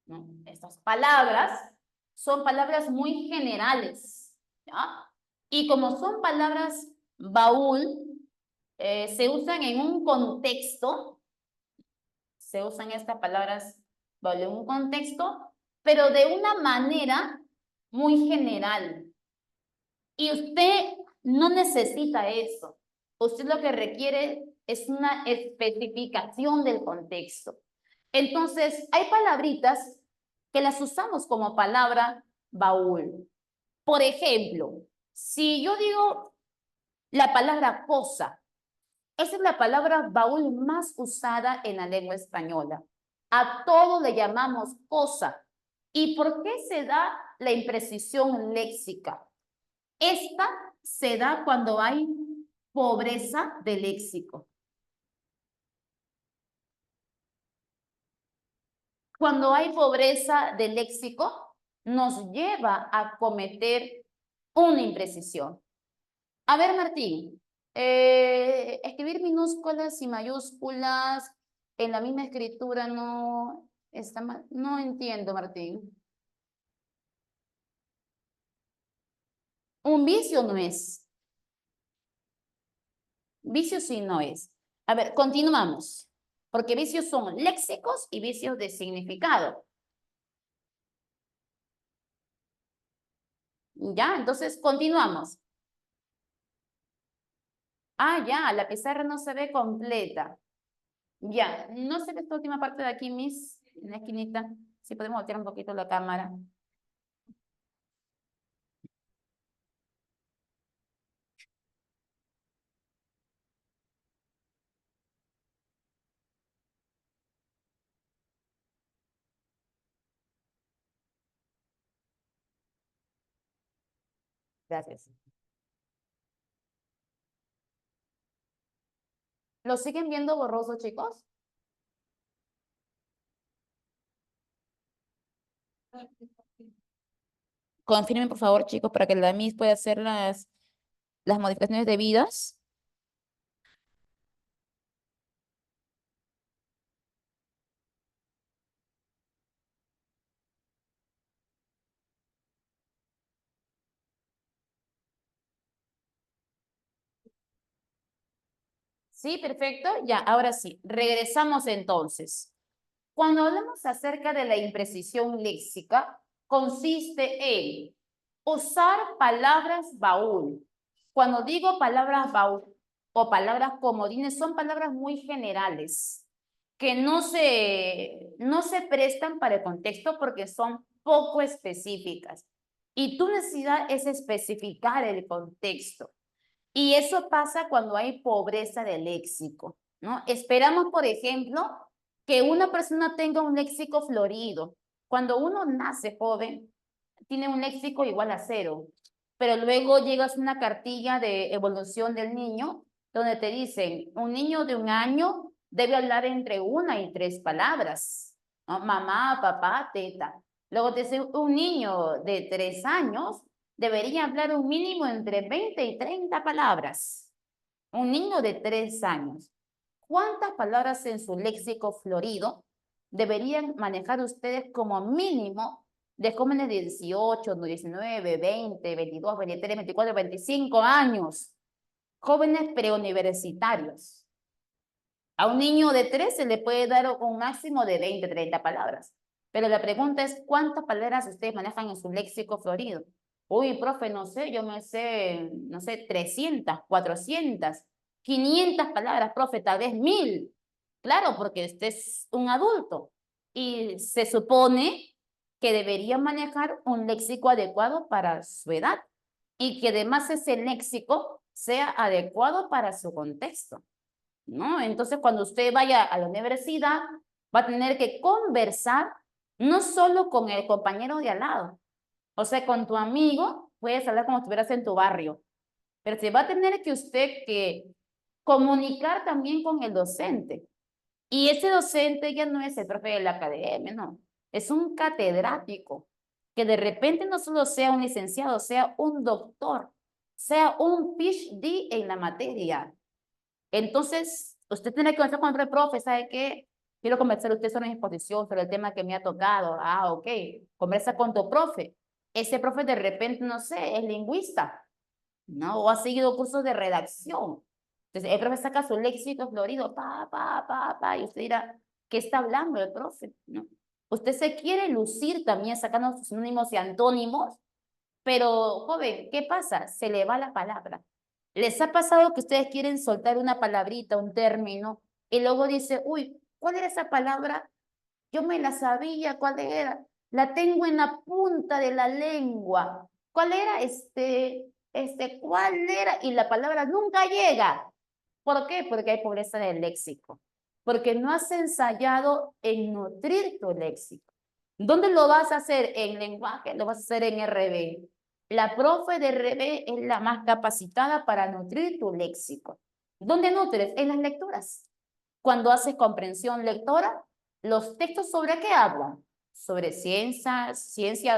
Speaker 1: ¿No? Estas palabras son palabras muy generales, ¿ya? Y como son palabras baúl, se usan en un contexto, se usan estas palabras baúl en un contexto, pero de una manera muy general. Y usted no necesita eso. Usted lo que requiere es una especificación del contexto. Entonces, hay palabritas que las usamos como palabra baúl. Por ejemplo, si yo digo la palabra cosa, esa es la palabra baúl más usada en la lengua española. A todo le llamamos cosa. ¿Y por qué se da la imprecisión léxica? Esta se da cuando hay pobreza de léxico. Cuando hay pobreza de léxico, nos lleva a cometer una imprecisión. A ver, Martín, escribir minúsculas y mayúsculas en la misma escritura no está mal. No entiendo, Martín. Un vicio no es. Vicio sí no es. A ver, continuamos. Porque vicios son léxicos y vicios de significado. ¿Ya? Entonces, continuamos. Ah, ya, la pizarra no se ve completa. Ya, no se ve esta última parte de aquí, Miss, en la esquinita. Si podemos voltear un poquito la cámara. Gracias. ¿Lo siguen viendo borroso, chicos? Confirmen, por favor, chicos, para que la Miss pueda hacer las modificaciones debidas. Sí, perfecto. Ya, ahora sí. Regresamos entonces. Cuando hablamos acerca de la imprecisión léxica, consiste en usar palabras baúl. Cuando digo palabras baúl o palabras comodines, son palabras muy generales que no se prestan para el contexto porque son poco específicas. Y tu necesidad es especificar el contexto. Y eso pasa cuando hay pobreza de léxico, ¿no? Esperamos, por ejemplo, que una persona tenga un léxico florido. Cuando uno nace joven, tiene un léxico igual a 0, pero luego llegas a una cartilla de evolución del niño donde te dicen, un niño de 1 año debe hablar entre 1 y 3 palabras, ¿no? Mamá, papá, teta. Luego te dice, un niño de 3 años debería hablar un mínimo entre 20 y 30 palabras. Un niño de 3 años. ¿Cuántas palabras en su léxico florido deberían manejar ustedes como mínimo de jóvenes de 18, 19, 20, 22, 23, 24, 25 años? Jóvenes preuniversitarios. A un niño de 3 se le puede dar un máximo de 20, 30 palabras. Pero la pregunta es, ¿cuántas palabras ustedes manejan en su léxico florido? Uy, profe, no sé, yo me sé, no sé, 300, 400, 500 palabras, profe, tal vez 1000. Claro, porque usted es un adulto y se supone que debería manejar un léxico adecuado para su edad y que además ese léxico sea adecuado para su contexto, ¿no? Entonces, cuando usted vaya a la universidad, va a tener que conversar no solo con el compañero de al lado, o sea, con tu amigo, puedes hablar como si estuvieras en tu barrio, pero se va a tener que usted que comunicar también con el docente. Y ese docente ya no es el profe de la academia, no. Es un catedrático que de repente no solo sea un licenciado, sea un doctor, sea un PhD en la materia. Entonces, usted tiene que conversar con el profe, ¿sabe qué? Quiero conversar usted sobre mi exposición, sobre el tema que me ha tocado. Ah, ok. Conversa con tu profe. Ese profe de repente, no sé, es lingüista, ¿no? O ha seguido cursos de redacción. Entonces, el profe saca su léxico florido, y usted dirá, ¿qué está hablando el profe? ¿No? Usted se quiere lucir también sacando sus sinónimos y antónimos, pero, joven, ¿qué pasa? Se le va la palabra. ¿Les ha pasado que ustedes quieren soltar una palabrita, un término, y luego dice, uy, ¿cuál era esa palabra? Yo me la sabía, ¿cuál era? La tengo en la punta de la lengua. ¿Cuál era? ¿Cuál era? Y la palabra nunca llega. ¿Por qué? Porque hay pobreza del léxico. Porque no has ensayado en nutrir tu léxico. ¿Dónde lo vas a hacer? En lenguaje, lo vas a hacer en RB. La profe de RB es la más capacitada para nutrir tu léxico. ¿Dónde nutres? En las lecturas. Cuando haces comprensión lectora, los textos sobre qué hablan, sobre ciencias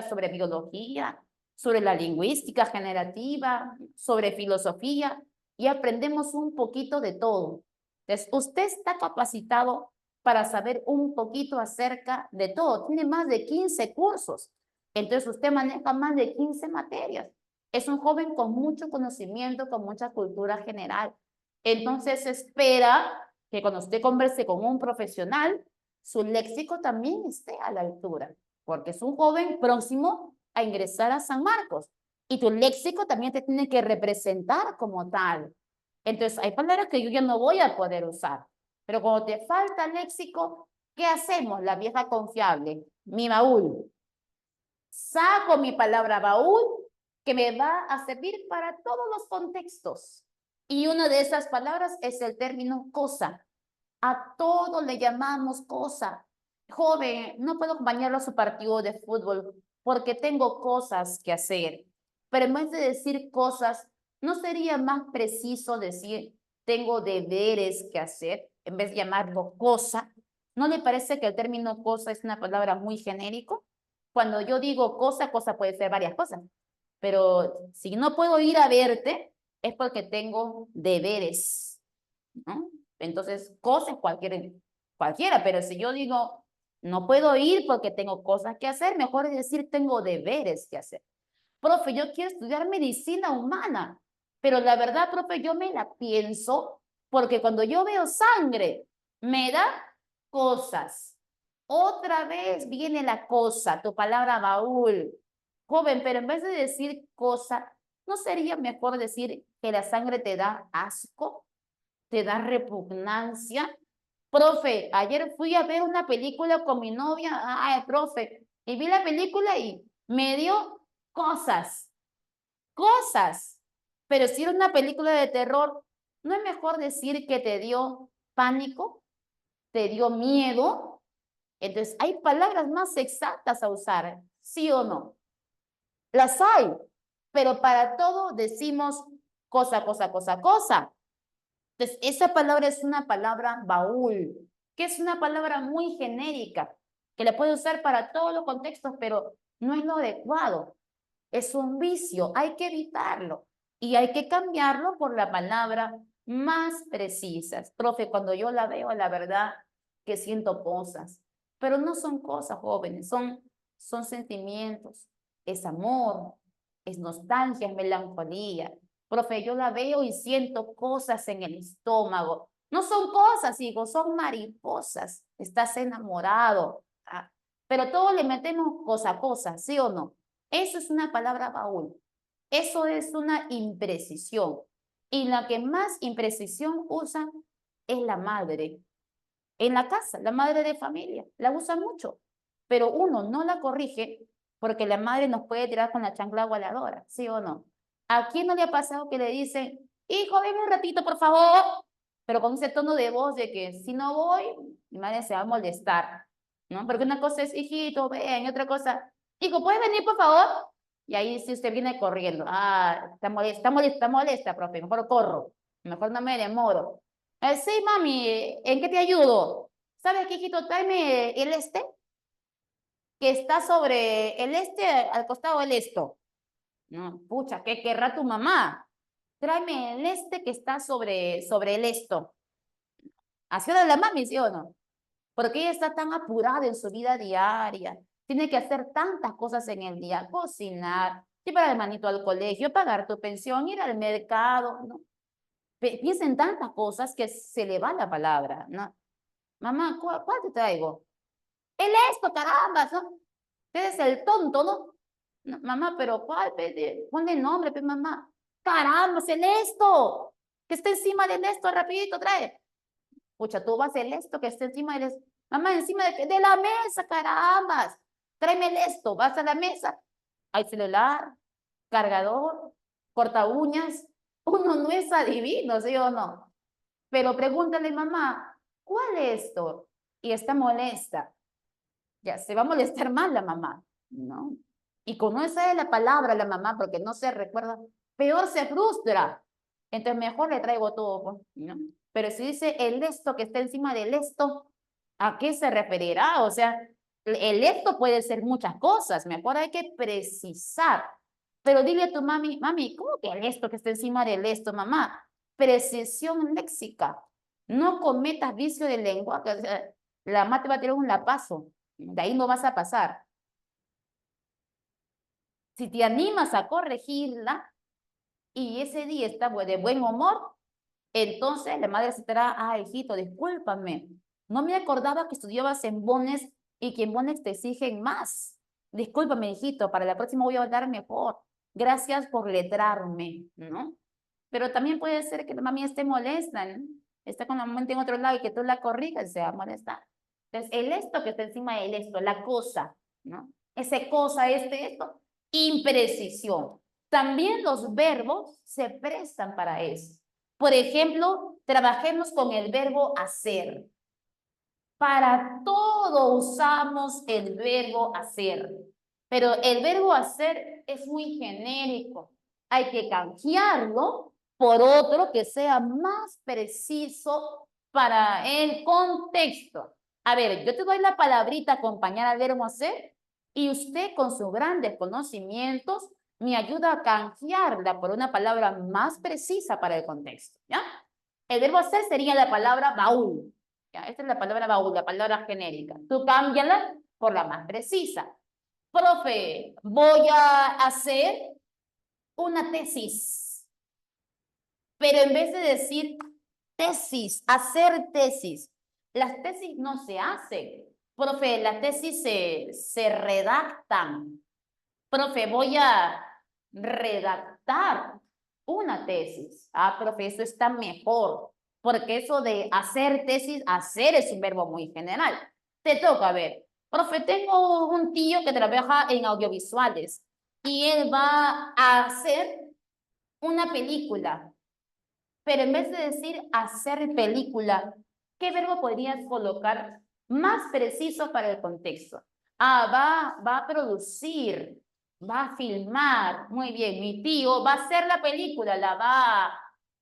Speaker 1: sobre biología, sobre la lingüística generativa, sobre filosofía, y aprendemos un poquito de todo. Entonces, usted está capacitado para saber un poquito acerca de todo. Tiene más de 15 cursos. Entonces, usted maneja más de 15 materias. Es un joven con mucho conocimiento, con mucha cultura general. Entonces, espera que cuando usted converse con un profesional, su léxico también esté a la altura, porque es un joven próximo a ingresar a San Marcos y tu léxico también te tiene que representar como tal. Entonces, hay palabras que yo ya no voy a poder usar, pero cuando te falta léxico, ¿qué hacemos? La vieja confiable, mi baúl. Saco mi palabra baúl que me va a servir para todos los contextos. Y una de esas palabras es el término cosa. A todo le llamamos cosa. Joven, no puedo acompañarlo a su partido de fútbol porque tengo cosas que hacer. Pero en vez de decir cosas, ¿no sería más preciso decir tengo deberes que hacer en vez de llamarlo cosa? ¿No le parece que el término cosa es una palabra muy genérico? Cuando yo digo cosa, cosa puede ser varias cosas. Pero si no puedo ir a verte, es porque tengo deberes, ¿no? Entonces, cosas cualquiera, pero si yo digo, no puedo ir porque tengo cosas que hacer, mejor es decir, tengo deberes que hacer. Profe, yo quiero estudiar medicina humana, pero la verdad, profe, yo me la pienso porque cuando yo veo sangre, me da cosas. Otra vez viene la cosa, tu palabra baúl. Joven, pero en vez de decir cosa, ¿no sería mejor decir que la sangre te da asco? ¿Te da repugnancia? Profe, ayer fui a ver una película con mi novia, ay, profe, y vi la película y me dio cosas, cosas. Pero si era una película de terror, ¿no es mejor decir que te dio pánico, te dio miedo? Entonces, hay palabras más exactas a usar, ¿sí o no? Las hay, pero para todo decimos cosa, cosa, cosa, cosa. Entonces, esa palabra es una palabra baúl, que es una palabra muy genérica, que la puede usar para todos los contextos, pero no es lo adecuado. Es un vicio, hay que evitarlo y hay que cambiarlo por la palabra más precisa. Profe, cuando yo la veo, la verdad que siento cosas, pero no son cosas, jóvenes, son sentimientos, es amor, es nostalgia, es melancolía. Profe, yo la veo y siento cosas en el estómago. No son cosas, hijo, son mariposas. Estás enamorado. Ah, pero todo le metemos cosa a cosa, ¿sí o no? Eso es una palabra baúl. Eso es una imprecisión. Y la que más imprecisión usa es la madre. En la casa, la madre de familia, la usa mucho. Pero uno no la corrige porque la madre nos puede tirar con la chancla voladora, ¿sí o no? ¿A quién no le ha pasado que le dicen, hijo, ven un ratito, por favor? Pero con ese tono de voz de que si no voy, mi madre se va a molestar, ¿no? Porque una cosa es, hijito, ven, y otra cosa, hijo, ¿puedes venir, por favor? Y ahí sí usted viene corriendo. Ah, está molesta, está molesta, está molesta, profe, mejor corro, mejor no me demoro. Sí, mami, ¿en qué te ayudo? ¿Sabes qué, hijito? Tráeme el que está sobre el al costado del esto. No, pucha, ¿qué querrá tu mamá? Tráeme el que está sobre el esto. Así era la mami, ¿sí o no? Porque ella está tan apurada en su vida diaria. Tiene que hacer tantas cosas en el día. Cocinar, llevar al hermanito al colegio, pagar tu pensión, ir al mercado, ¿no? Piensa en tantas cosas que se le va la palabra, ¿no? Mamá, ¿cuál te traigo? El esto, caramba, ¿no? Usted es el tonto, ¿no? No, mamá, pero ¿cuál? Ponle el nombre, pues, mamá. Caramba, es el esto. Que esté encima del esto, rapidito, trae. Pucha, tú vas el esto que esté encima del esto. Mamá, encima de la mesa, carambas. Tráeme el esto, vas a la mesa. Hay celular, cargador, corta uñas. Uno no es adivino, ¿sí o no? Pero pregúntale, mamá, ¿cuál es esto? Y está molesta. Ya se va a molestar más la mamá, ¿no? Y como no sabe la palabra la mamá porque no se recuerda, peor se frustra. Entonces mejor le traigo todo, pues, ¿no? Pero si dice el esto que está encima del esto, ¿a qué se referirá? O sea, el esto puede ser muchas cosas, mejor hay que precisar. Pero dile a tu mami, mami, ¿cómo que el esto que está encima del esto, mamá? Precisión léxica. No cometas vicio de lenguaje. O sea, la mamá te va a tirar un lapazo. De ahí no vas a pasar. Si te animas a corregirla y ese día está de buen humor, entonces la madre se estará, ah, hijito, discúlpame. No me acordaba que estudiabas en Bones y que en Bones te exigen más. Discúlpame, hijito, para la próxima voy a hablar mejor. Gracias por letrarme, ¿no? Pero también puede ser que la mami esté molesta, ¿no? Está con la mamá en otro lado y que tú la corrijas y se va a molestar. Entonces, el esto que está encima del esto, la cosa, ¿no? Ese cosa, esto, imprecisión. También los verbos se prestan para eso. Por ejemplo, trabajemos con el verbo hacer. Para todo usamos el verbo hacer, pero el verbo hacer es muy genérico. Hay que canjearlo por otro que sea más preciso para el contexto. A ver, yo te doy la palabrita acompañar al verbo hacer y usted con sus grandes conocimientos me ayuda a canjearla por una palabra más precisa para el contexto, ¿ya? El verbo hacer sería la palabra baúl. Ya, esta es la palabra baúl, la palabra genérica. Tú cámbiala por la más precisa. Profe, voy a hacer una tesis. Pero en vez de decir tesis, hacer tesis, las tesis no se hacen. Profe, las tesis se redactan. Profe, voy a redactar una tesis. Ah, profe, eso está mejor, porque eso de hacer tesis, hacer es un verbo muy general. Te toca ver. Profe, tengo un tío que trabaja en audiovisuales y él va a hacer una película, pero en vez de decir hacer película, ¿qué verbo podrías colocar más preciso para el contexto? Ah, va a producir, va a filmar. Muy bien, mi tío va a hacer la película, la va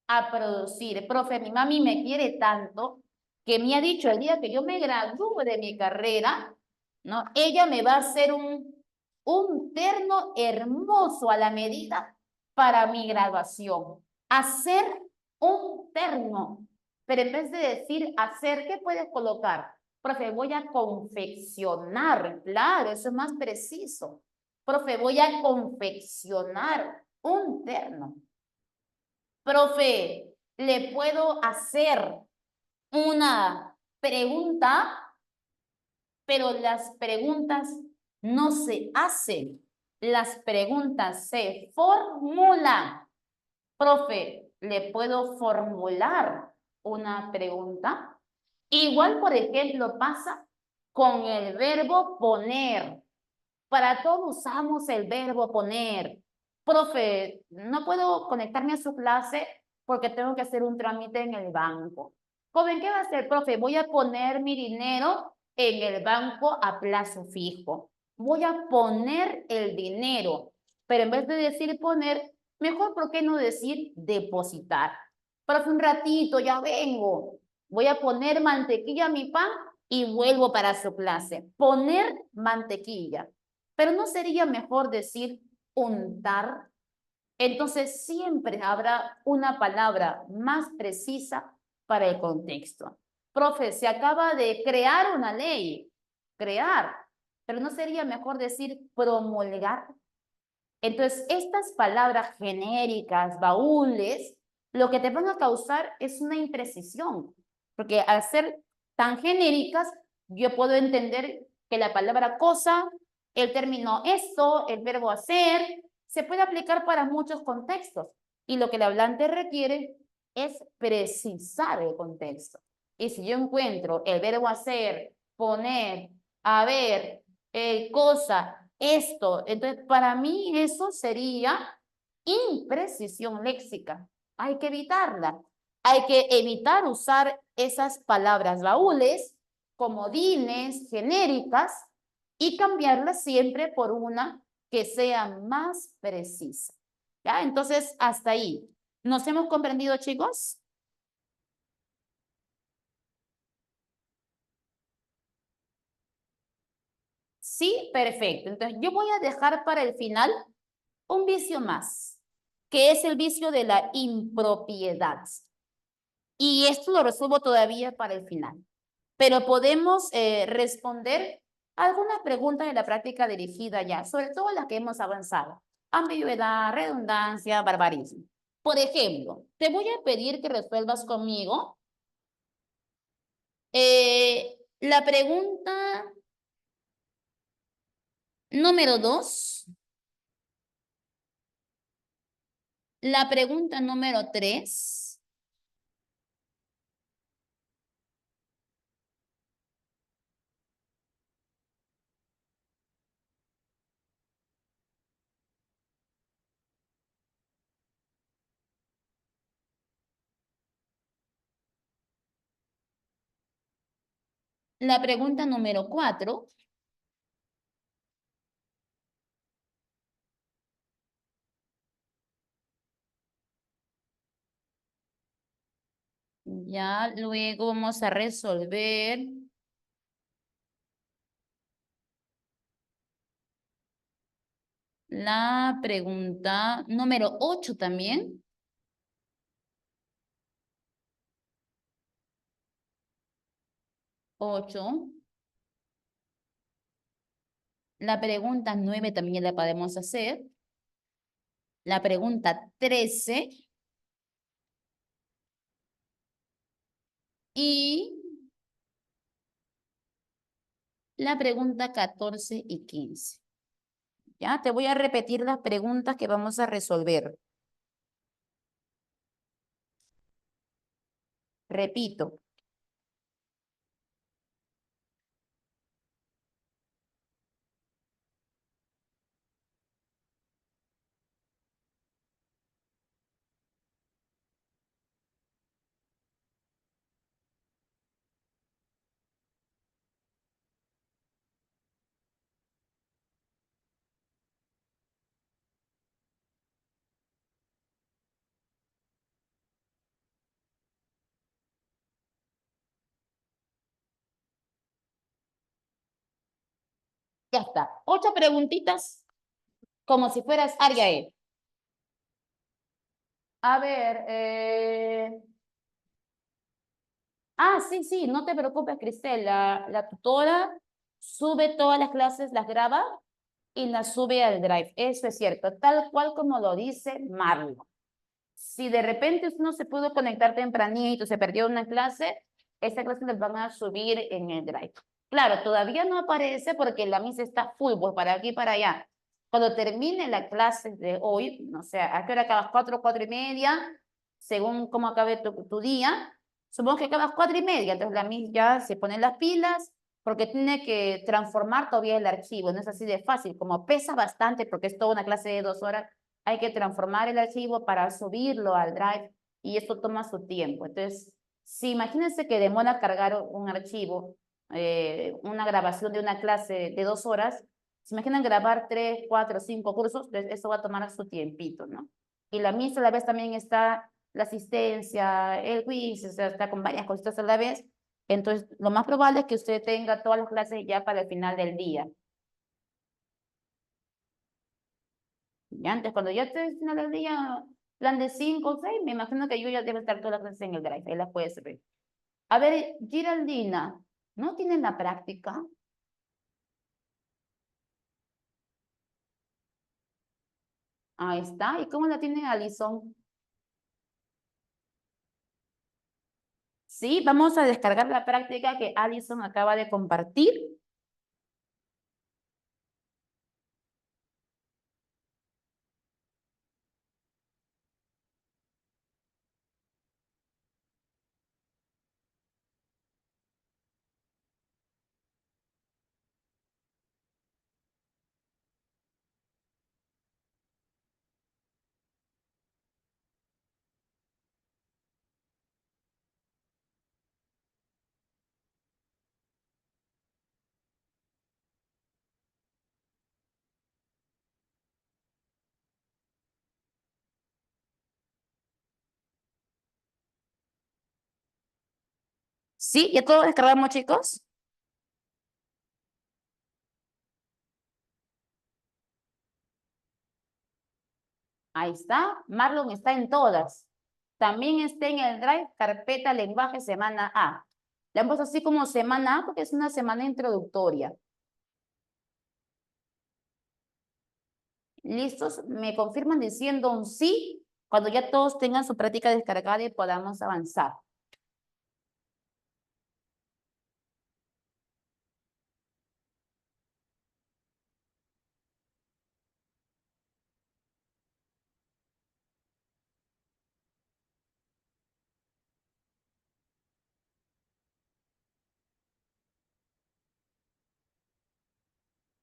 Speaker 1: a producir. Profe, mi mami me quiere tanto que me ha dicho el día que yo me gradúe de mi carrera, ¿no? Ella me va a hacer un terno hermoso a la medida para mi graduación. Hacer un terno. Pero en vez de decir hacer, ¿qué puedes colocar? Profe, voy a confeccionar. Claro, eso es más preciso. Profe, voy a confeccionar un terno. Profe, le puedo hacer. una pregunta, pero las preguntas no se hacen, las preguntas se formulan. Profe, ¿le puedo formular una pregunta? Igual, por ejemplo, pasa con el verbo poner. Para todo usamos el verbo poner. Profe, no puedo conectarme a su clase porque tengo que hacer un trámite en el banco. Joven, ¿qué va a hacer, profe? Voy a poner mi dinero en el banco a plazo fijo. Voy a poner el dinero, pero en vez de decir poner, mejor, ¿por qué no decir depositar? Profe, un ratito, ya vengo. Voy a poner mantequilla a mi pan y vuelvo para su clase. Poner mantequilla. Pero ¿no sería mejor decir untar? Entonces siempre habrá una palabra más precisa para el contexto. Profe, se acaba de crear una ley. Crear. Pero ¿no sería mejor decir promulgar? Entonces, estas palabras genéricas, baúles, lo que te van a causar es una imprecisión, porque al ser tan genéricas, yo puedo entender que la palabra cosa, el término esto, el verbo hacer, se puede aplicar para muchos contextos, y lo que el hablante requiere es precisar el contexto. Y si yo encuentro el verbo hacer, poner, haber, cosa, esto. Entonces, para mí eso sería imprecisión léxica. Hay que evitarla. Hay que evitar usar esas palabras baúles, comodines, genéricas, y cambiarlas siempre por una que sea más precisa. ¿Ya? Entonces, hasta ahí. ¿Nos hemos comprendido, chicos? Sí, perfecto. Entonces, yo voy a dejar para el final un vicio más, que es el vicio de la impropiedad. Y esto lo resuelvo todavía para el final. Pero podemos responder algunas preguntas de la práctica dirigida ya, sobre todo las que hemos avanzado. Ambigüedad, redundancia, barbarismo. Por ejemplo, te voy a pedir que resuelvas conmigo la pregunta número 2, la pregunta número 3, la pregunta número 4. Ya luego vamos a resolver la pregunta número 8 también. 8. La pregunta 9 también la podemos hacer. La pregunta 13. Y la pregunta 14 y 15. Ya, te voy a repetir las preguntas que vamos a resolver. Repito. Ya está. 8 preguntitas como si fueras área E. A ver, sí, sí, no te preocupes, Cristel. La tutora sube todas las clases, las graba y las sube al Drive. Eso es cierto, tal cual como lo dice Marlon. Si de repente usted no se pudo conectar tempranito, se perdió una clase, esta clase la van a subir en el Drive. Claro, todavía no aparece porque la misa está full, pues para aquí y para allá. Cuando termine la clase de hoy, no sé, ¿a qué hora acabas? 4, 4:30, según cómo acabe tu día. Supongo que acabas 4:30, entonces la Miss ya se pone las pilas porque tiene que transformar todavía el archivo, no es así de fácil, como pesa bastante porque es toda una clase de 2 horas, hay que transformar el archivo para subirlo al Drive y esto toma su tiempo. Entonces, si imagínense que demora cargar un archivo, una grabación de una clase de 2 horas, se imaginan grabar 3, 4, 5 cursos, entonces eso va a tomar su tiempito, ¿no? Y la Miss a la vez también está la asistencia, el quiz, o sea, está con varias cositas a la vez. Entonces, lo más probable es que usted tenga todas las clases ya para el final del día. Y antes, cuando ya esté al final del día, plan de 5 o 6, me imagino que yo ya debe estar todas las clases en el Drive, ahí las puedes ver. A ver, Giraldina, ¿no tienen la práctica? Ahí está. ¿Y cómo la tiene Alison? Sí, vamos a descargar la práctica que Alison acaba de compartir. Sí, ¿ya todo descargamos, chicos? Ahí está. Marlon está en todas. También está en el Drive, carpeta lenguaje semana A. Le han puesto así como semana A porque es una semana introductoria. ¿Listos? Me confirman diciendo un sí cuando ya todos tengan su práctica descargada y podamos avanzar.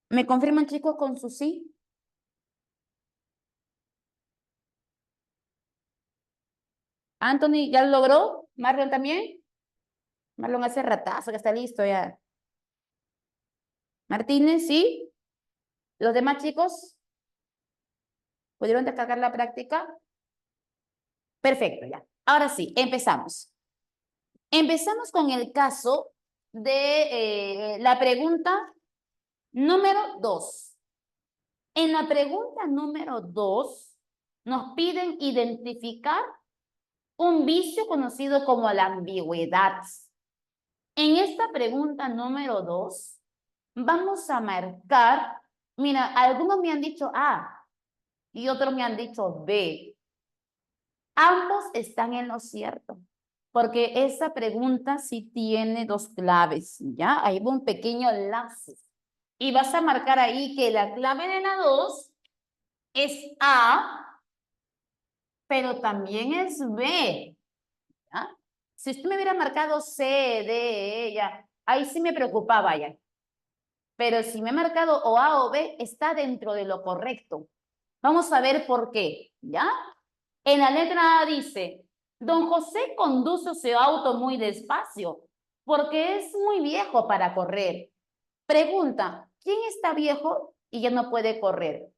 Speaker 1: ¿Me confirman, chicos, con su sí? Anthony, ¿ya lo logró? ¿Marlon también? Marlon hace ratazo que está listo ya. Martínez, ¿sí? ¿Los demás chicos pudieron descargar la práctica? Perfecto, ya. Ahora sí, empezamos. Empezamos con el caso de la pregunta número 2. En la pregunta número 2 nos piden identificar un vicio conocido como la ambigüedad. En esta pregunta número 2 vamos a marcar, mira, algunos me han dicho A y otros me han dicho B. Ambos están en lo cierto, porque esa pregunta sí tiene dos claves, ¿ya? Ahí va un pequeño lapsus. Y vas a marcar ahí que la clave de la 2 es A, pero también es B, ¿ya? Si usted me hubiera marcado C, D, E, ya, ahí sí me preocupaba ya. Pero si me he marcado o A o B, está dentro de lo correcto. Vamos a ver por qué, ¿ya? En la letra A dice, don José conduce su auto muy despacio porque es muy viejo para correr. Pregunta, ¿quién está viejo y ya no puede correr?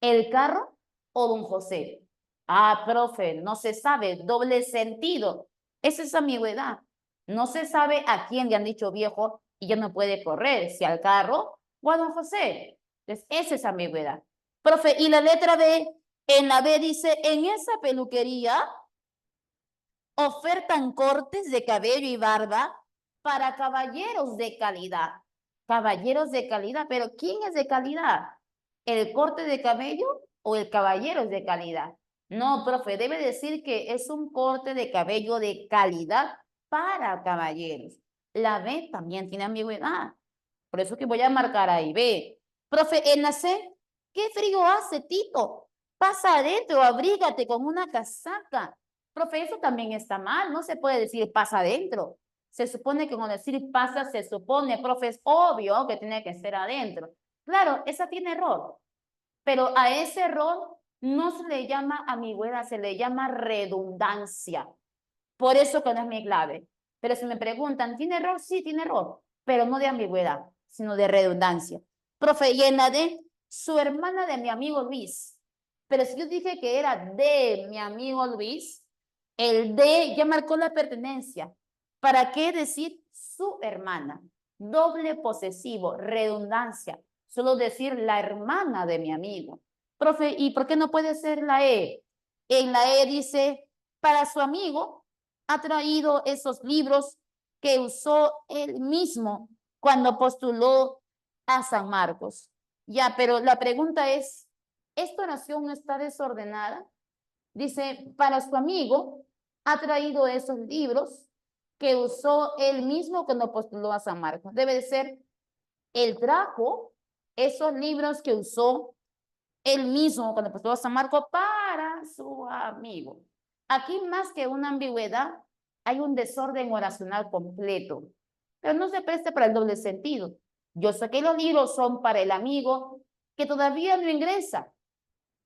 Speaker 1: ¿El carro o don José? Ah, profe, no se sabe, doble sentido. Esa es ambigüedad. No se sabe a quién le han dicho viejo y ya no puede correr, si al carro o a don José. Entonces, esa es ambigüedad. Profe, y la letra B, en la B dice, en esa peluquería ofertan cortes de cabello y barba para caballeros de calidad. Caballeros de calidad, pero ¿quién es de calidad? ¿El corte de cabello o el caballero es de calidad? No, profe, debe decir que es un corte de cabello de calidad para caballeros. La B también tiene ambigüedad. Por eso que voy a marcar ahí, B. Profe, en la C, ¿qué frío hace, Tito? Pasa adentro, abrígate con una casaca. Profe, eso también está mal. No se puede decir pasa adentro. Se supone que cuando decir pasa, se supone, profe, es obvio que tiene que ser adentro. Claro, esa tiene error. Pero a ese error no se le llama ambigüedad, se le llama redundancia. Por eso que no es mi clave. Pero si me preguntan, ¿tiene error? Sí, tiene error, pero no de ambigüedad, sino de redundancia. Profe, y en la D, su hermana de mi amigo Luis. Pero si yo dije que era de mi amigo Luis, el de ya marcó la pertenencia. ¿Para qué decir su hermana? Doble posesivo, redundancia. Solo decir la hermana de mi amigo. Profe, ¿y por qué no puede ser la E? En la E dice, para su amigo, ha traído esos libros que usó él mismo cuando postuló a San Marcos. Ya, pero la pregunta es, ¿esta oración no está desordenada? Dice, para su amigo, ha traído esos libros que usó él mismo cuando postuló a San Marcos. Debe de ser, él trajo esos libros que usó él mismo cuando postuló a San Marcos para su amigo. Aquí más que una ambigüedad, hay un desorden oracional completo, pero no se preste para el doble sentido. Yo sé que los libros son para el amigo que todavía no ingresa,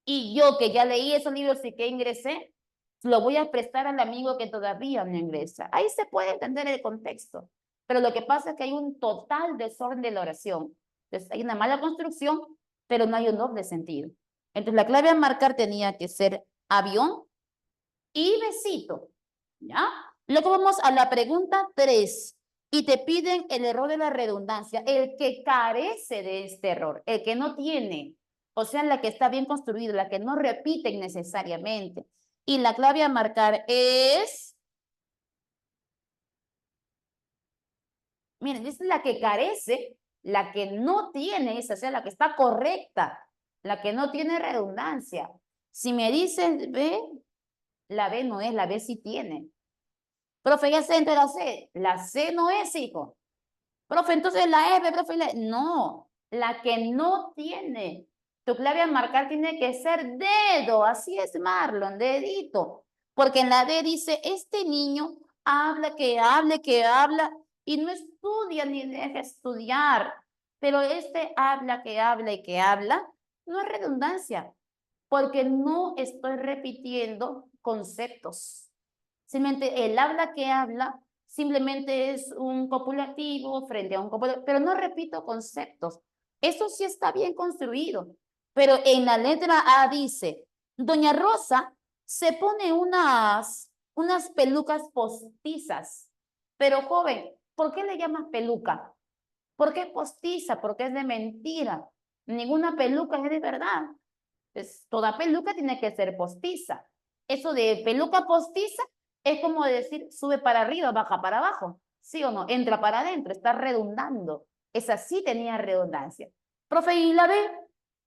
Speaker 1: y yo que ya leí esos libros y que ingresé, lo voy a prestar al amigo que todavía no ingresa. Ahí se puede entender el contexto, pero lo que pasa es que hay un total desorden de la oración. Entonces hay una mala construcción, pero no hay un doble sentido. Entonces la clave a marcar tenía que ser avión y besito, ¿ya? Luego vamos a la pregunta 3 y te piden el error de la redundancia, el que carece de este error, el que no tiene, o sea, la que está bien construida, la que no repite innecesariamente. Y la clave a marcar es, miren, es la que carece, la que no tiene, esa, o sea, la que está correcta, la que no tiene redundancia. Si me dicen B, la B no es, la B sí tiene. Profe, ya sé entre la C no es, hijo. Profe, entonces la F, profe, no, la que no tiene. Tu clave a marcar tiene que ser dedo, así es, Marlon, dedito. Porque en la D dice, este niño habla, que habla, y no estudia ni deja estudiar. Pero este habla y que habla, no es redundancia, porque no estoy repitiendo conceptos. Simplemente el habla que habla simplemente es un copulativo frente a un copulativo, pero no repito conceptos. Eso sí está bien construido. Pero en la letra A dice, Doña Rosa se pone unas pelucas postizas. Pero joven, ¿por qué le llamas peluca? ¿Por qué postiza? Porque es de mentira. Ninguna peluca es de verdad. Pues, toda peluca tiene que ser postiza. Eso de peluca postiza es como decir sube para arriba, baja para abajo. ¿Sí o no? Entra para adentro, está redundando. Esa sí tenía redundancia. Profe, ¿y la B?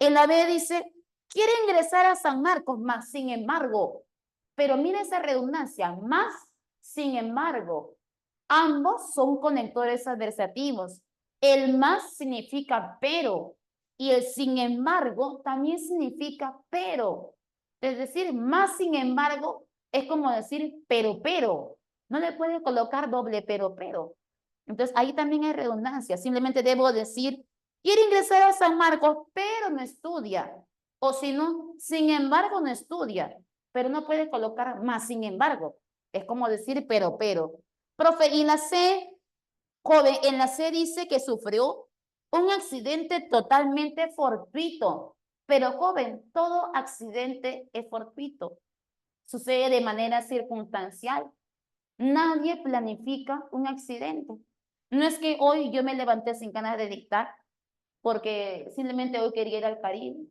Speaker 1: En la B dice, quiere ingresar a San Marcos, más sin embargo. Pero mira esa redundancia, más sin embargo. Ambos son conectores adversativos. El más significa pero y el sin embargo también significa pero. Es decir, más sin embargo es como decir pero. No le puede colocar doble pero. Entonces ahí también hay redundancia. Simplemente debo decir, quiere ingresar a San Marcos, pero no estudia. O si no, sin embargo no estudia. Pero no puede colocar más sin embargo. Es como decir pero. Profe, y la C, joven, en la C dice que sufrió un accidente totalmente fortuito. Pero joven, todo accidente es fortuito. Sucede de manera circunstancial. Nadie planifica un accidente. No es que hoy yo me levanté sin ganas de dictar, porque simplemente hoy quería ir al Caribe,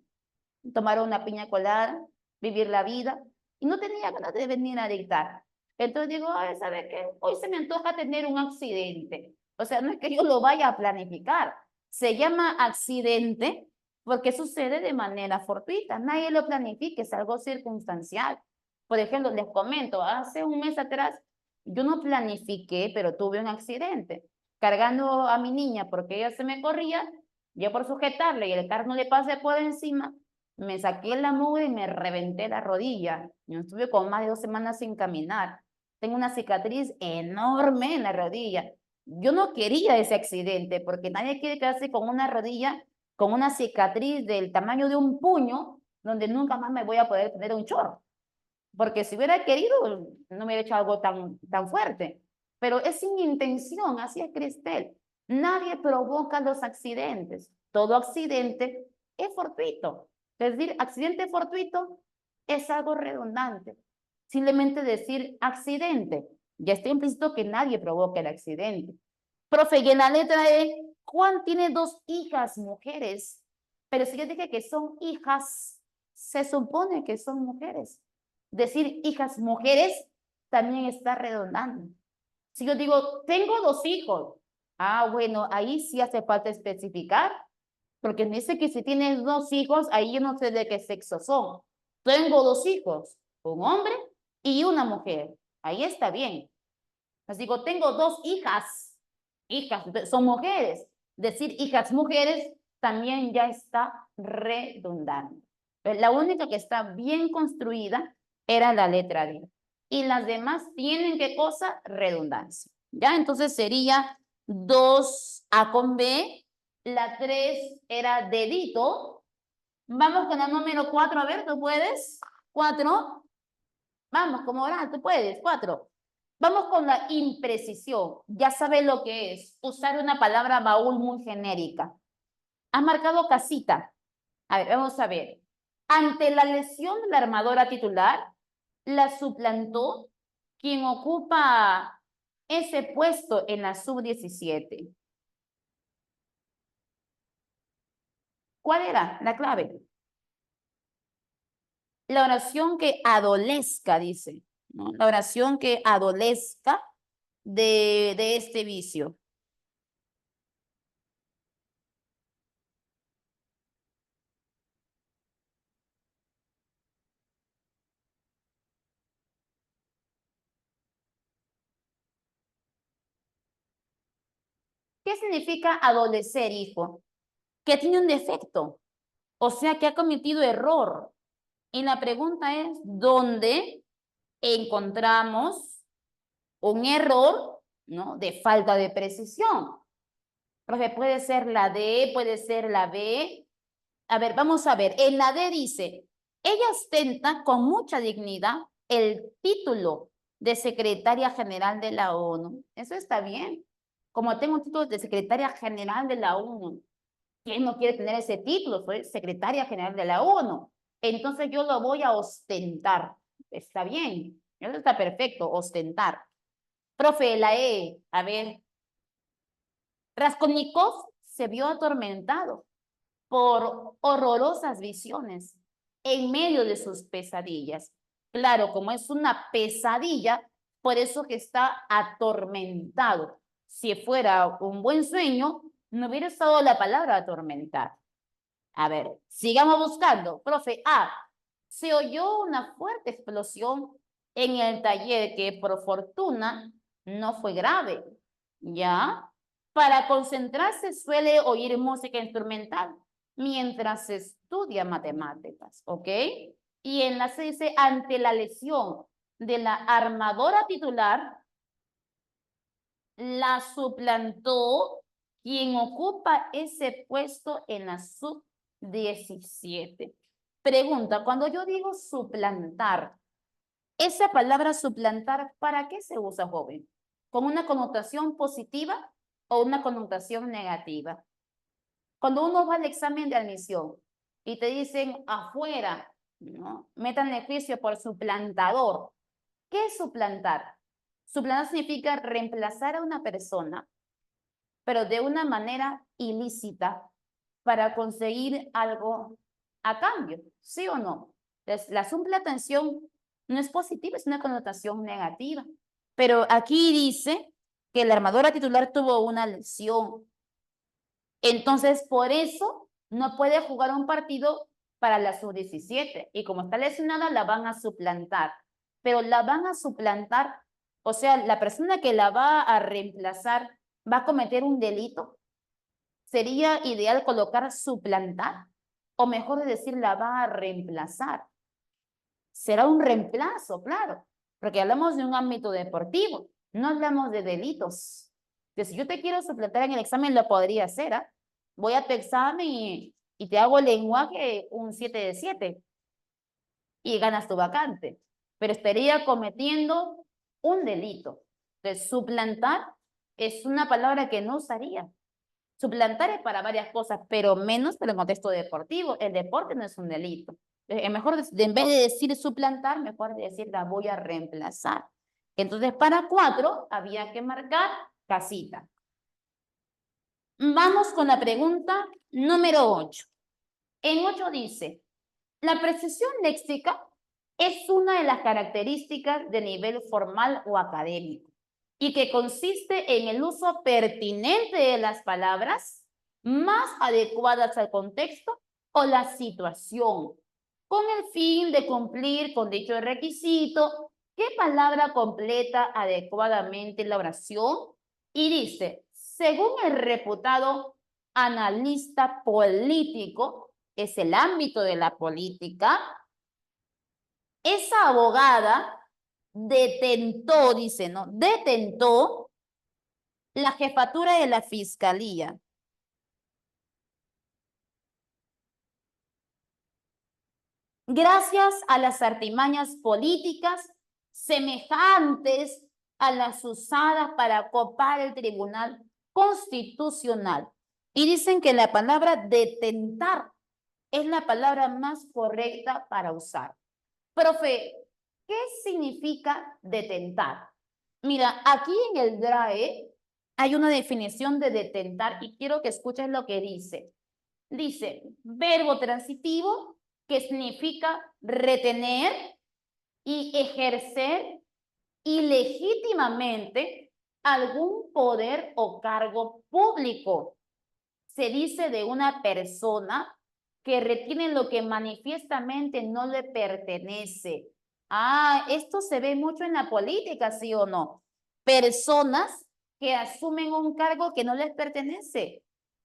Speaker 1: tomar una piña colada, vivir la vida, y no tenía ganas de venir a dictar. Entonces digo, ay, ¿sabe qué? Hoy se me antoja tener un accidente. O sea, no es que yo lo vaya a planificar. Se llama accidente porque sucede de manera fortuita. Nadie lo planifica, es algo circunstancial. Por ejemplo, les comento, hace un mes atrás yo no planifiqué, pero tuve un accidente. Cargando a mi niña porque ella se me corría, yo por sujetarle y el carro no le pase por encima, me saqué la mugre y me reventé la rodilla. Yo estuve con más de 2 semanas sin caminar. Tengo una cicatriz enorme en la rodilla. Yo no quería ese accidente porque nadie quiere quedarse con una rodilla, con una cicatriz del tamaño de un puño, donde nunca más me voy a poder tener un short. Porque si hubiera querido, no me hubiera hecho algo tan fuerte. Pero es sin intención, así es Cristel. Nadie provoca los accidentes. Todo accidente es fortuito. Es decir, accidente fortuito es algo redundante. Simplemente decir accidente. Ya está implícito que nadie provoca el accidente. Profe, y en la letra E, Juan tiene 2 hijas mujeres. Pero si yo dije que son hijas, se supone que son mujeres. Decir hijas mujeres también está redundando. Si yo digo, tengo 2 hijos, bueno, ahí sí hace falta especificar, porque me dice que si tienes 2 hijos, ahí yo no sé de qué sexo son. Tengo 2 hijos, un hombre y una mujer. Ahí está bien. Les digo, tengo 2 hijas, hijas, son mujeres. Decir hijas mujeres también ya está redundando. La única que está bien construida era la letra D. Y las demás tienen, ¿qué cosa? Redundancia. ¿Ya? Entonces sería 2A con B. La 3 era dedito. Vamos con la número 4. A ver, ¿tú puedes? 4. Vamos, como oral, tú puedes. 4. Vamos con la imprecisión. Ya sabes lo que es usar una palabra baúl muy genérica. Has marcado casita. A ver, vamos a ver. Ante la lesión de la armadora titular, la suplantó quien ocupa ese puesto en la sub-17. ¿Cuál era la clave? La oración que adolezca, dice, ¿no? La oración que adolezca de este vicio. ¿Qué significa adolecer, hijo? Que tiene un defecto, o sea, que ha cometido error. Y la pregunta es, ¿dónde encontramos un error, ¿no? De falta de precisión? Profe, puede ser la D, puede ser la B. A ver, vamos a ver. En la D dice, ella ostenta con mucha dignidad el título de secretaria general de la ONU. Eso está bien. Como tengo un título de secretaria general de la ONU, ¿quién no quiere tener ese título? Soy secretaria general de la ONU. Entonces yo lo voy a ostentar. Está bien. Eso está perfecto, ostentar. Profe, la E, a ver. Raskolnikov se vio atormentado por horrorosas visiones en medio de sus pesadillas. Claro, como es una pesadilla, por eso que está atormentado. Si fuera un buen sueño, no hubiera estado la palabra atormentar. A ver, sigamos buscando. Profe, se oyó una fuerte explosión en el taller que por fortuna no fue grave. ¿Ya? Para concentrarse suele oír música instrumental mientras se estudia matemáticas, ¿ok? Y en la se dice, ante la lesión de la armadora titular, la suplantó quien ocupa ese puesto en la sub-17. Pregunta, cuando yo digo suplantar, esa palabra suplantar, ¿para qué se usa, joven? ¿Con una connotación positiva o una connotación negativa? Cuando uno va al examen de admisión y te dicen afuera, ¿no? Métanle juicio por suplantador. ¿Qué es suplantar? Suplantar significa reemplazar a una persona, pero de una manera ilícita para conseguir algo a cambio, ¿sí o no? Entonces, la suplantación no es positiva, es una connotación negativa. Pero aquí dice que la armadora titular tuvo una lesión. Entonces, por eso no puede jugar un partido para la sub-17. Y como está lesionada, la van a suplantar. Pero la van a suplantar, O sea, la persona que la va a reemplazar va a cometer un delito. ¿Sería ideal colocar suplantar? O mejor decir, la va a reemplazar. Será un reemplazo, claro, porque hablamos de un ámbito deportivo, no hablamos de delitos. Entonces, si yo te quiero suplantar en el examen, lo podría hacer, ¿ah? Voy a tu examen y te hago lenguaje un 7 de 7 y ganas tu vacante, pero estaría cometiendo un delito. Entonces, suplantar es una palabra que no usaría. Suplantar es para varias cosas, pero menos para el contexto deportivo. El deporte no es un delito. Mejor, en vez de decir suplantar, mejor decir la voy a reemplazar. Entonces, para 4 había que marcar casita. Vamos con la pregunta número 8. En 8 dice, la precisión léxica es una de las características de nivel formal o académico y que consiste en el uso pertinente de las palabras más adecuadas al contexto o la situación, con el fin de cumplir con dicho requisito. ¿Qué palabra completa adecuadamente la oración? Y dice, según el reputado analista político, es el ámbito de la política, esa abogada detentó, dice, ¿no? Detentó la jefatura de la fiscalía. Gracias a las artimañas políticas semejantes a las usadas para copar el Tribunal Constitucional. Y dicen que la palabra detentar es la palabra más correcta para usar. Profe, ¿qué significa detentar? Mira, aquí en el DRAE hay una definición de detentar y quiero que escuches lo que dice. Dice, verbo transitivo que significa retener y ejercer ilegítimamente algún poder o cargo público. Se dice de una persona que retiene lo que manifiestamente no le pertenece. Ah, esto se ve mucho en la política, ¿sí o no? Personas que asumen un cargo que no les pertenece,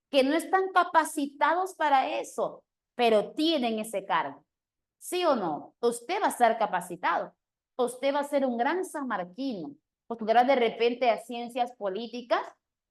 Speaker 1: que no están capacitados para eso, pero tienen ese cargo. ¿Sí o no? Usted va a estar capacitado. Usted va a ser un gran sanmarquino. Postulará de repente a ciencias políticas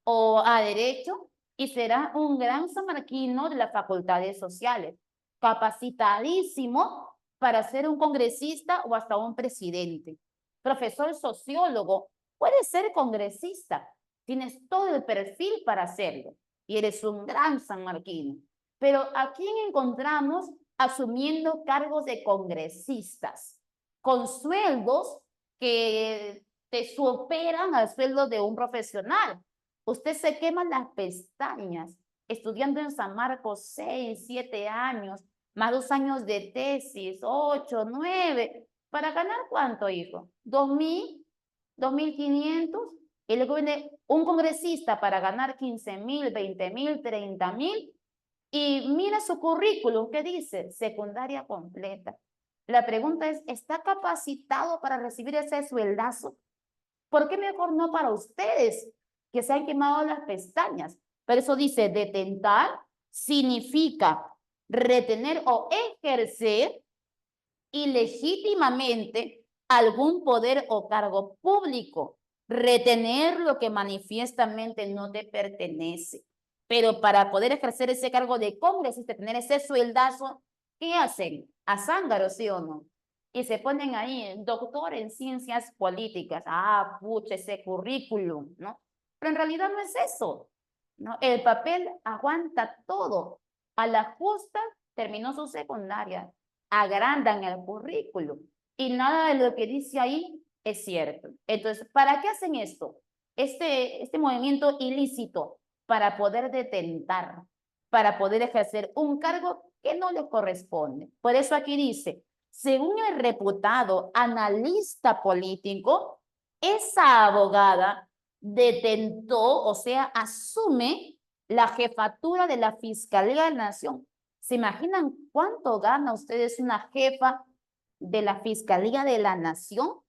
Speaker 1: o a derecho y será un gran sanmarquino de las facultades sociales, capacitadísimo para ser un congresista o hasta un presidente. Profesor sociólogo, puede ser congresista, tienes todo el perfil para hacerlo y eres un gran sanmarquino. Pero ¿a quién encontramos asumiendo cargos de congresistas con sueldos que te superan al sueldo de un profesional? Usted se quema las pestañas estudiando en San Marcos 6, 7 años, más 2 años de tesis, 8, 9, ¿para ganar cuánto, hijo? 2.000, 2.500, y luego viene un congresista para ganar 15.000, 20.000, 30.000, y mira su currículum, ¿qué dice? Secundaria completa. La pregunta es, ¿está capacitado para recibir ese sueldazo? ¿Por qué mejor no para ustedes que se han quemado las pestañas? Pero eso dice, detentar significa retener o ejercer ilegítimamente algún poder o cargo público. Retener lo que manifiestamente no te pertenece. Pero para poder ejercer ese cargo de congresista, tener ese sueldazo, ¿qué hacen? A zángaro, ¿sí o no? Y se ponen ahí, doctor en ciencias políticas. Ah, pucha, ese currículum, ¿no? Pero en realidad no es eso, ¿no? El papel aguanta todo. A la justa terminó su secundaria. Agrandan el currículum. Y nada de lo que dice ahí es cierto. Entonces, ¿para qué hacen esto? Este movimiento ilícito para poder detentar, para poder ejercer un cargo que no le corresponde. Por eso aquí dice, según el reputado analista político, esa abogada detentó, o sea, asume la jefatura de la Fiscalía de la Nación. ¿Se imaginan cuánto gana ustedes una jefa de la Fiscalía de la Nación?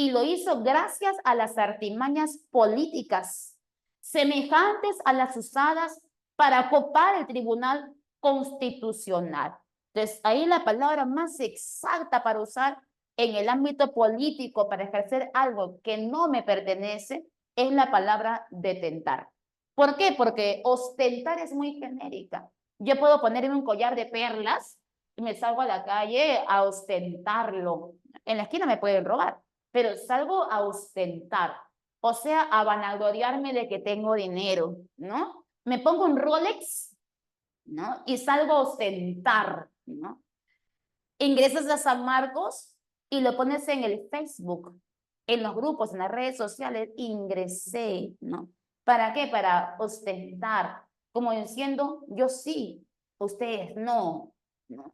Speaker 1: y lo hizo gracias a las artimañas políticas semejantes a las usadas para copar el Tribunal Constitucional. Entonces, ahí la palabra más exacta para usar en el ámbito político para ejercer algo que no me pertenece es la palabra detentar. ¿Por qué? Porque ostentar es muy genérica. Yo puedo ponerme un collar de perlas y me salgo a la calle a ostentarlo. En la esquina me pueden robar, pero salgo a ostentar. O sea, a vanagloriarme de que tengo dinero, ¿no? Me pongo un Rolex, ¿no? Y salgo a ostentar, ¿no? Ingresas a San Marcos y lo pones en el Facebook, en los grupos, en las redes sociales, ingresé, ¿no? ¿Para qué? Para ostentar, como diciendo, yo sí, ustedes no, ¿no?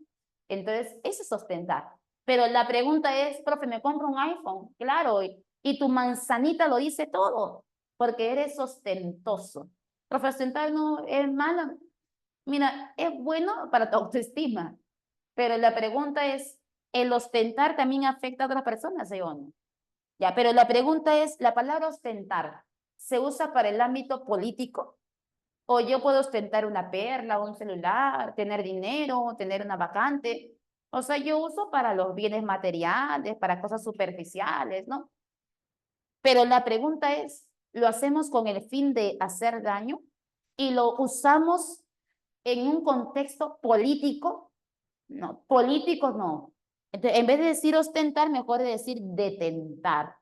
Speaker 1: Entonces, eso es ostentar. Pero la pregunta es, profe, ¿me compro un iPhone? Claro, y tu manzanita lo dice todo, porque eres ostentoso. Profe, ostentar no es malo. Mira, es bueno para tu autoestima, pero la pregunta es, ¿el ostentar también afecta a otras personas, sí o no? Ya, pero la pregunta es, ¿la palabra ostentar se usa para el ámbito político? ¿O yo puedo ostentar una perla, un celular, tener dinero, tener una vacante? O sea, yo uso para los bienes materiales, para cosas superficiales, ¿no? Pero la pregunta es, ¿lo hacemos con el fin de hacer daño? ¿Y lo usamos en un contexto político? No, políticos no. Entonces, en vez de decir ostentar, mejor de decir detentar.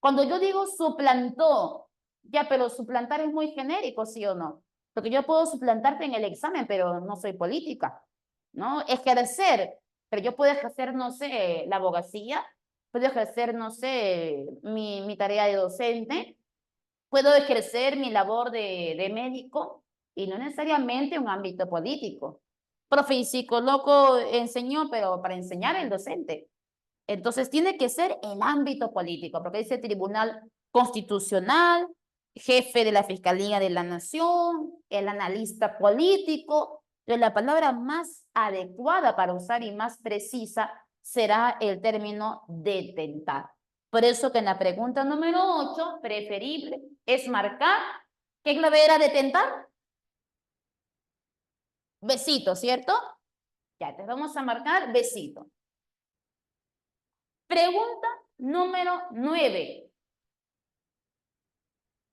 Speaker 1: Cuando yo digo suplantó, ya, pero suplantar es muy genérico, ¿sí o no? Porque yo puedo suplantarte en el examen, pero no soy política, ¿no? Ejercer, pero yo puedo ejercer, no sé, la abogacía, puedo ejercer, no sé, mi tarea de docente, puedo ejercer mi labor de médico y no necesariamente un ámbito político. Profe, y psicólogo enseñó, pero para enseñar el docente. Entonces tiene que ser el ámbito político, porque dice Tribunal Constitucional, jefe de la Fiscalía de la Nación, el analista político. Entonces, la palabra más adecuada para usar y más precisa será el término detentar. Por eso que en la pregunta número 8, preferible es marcar. ¿Qué clave era detentar? Besito, ¿cierto? Ya, te vamos a marcar besito. Pregunta número 9.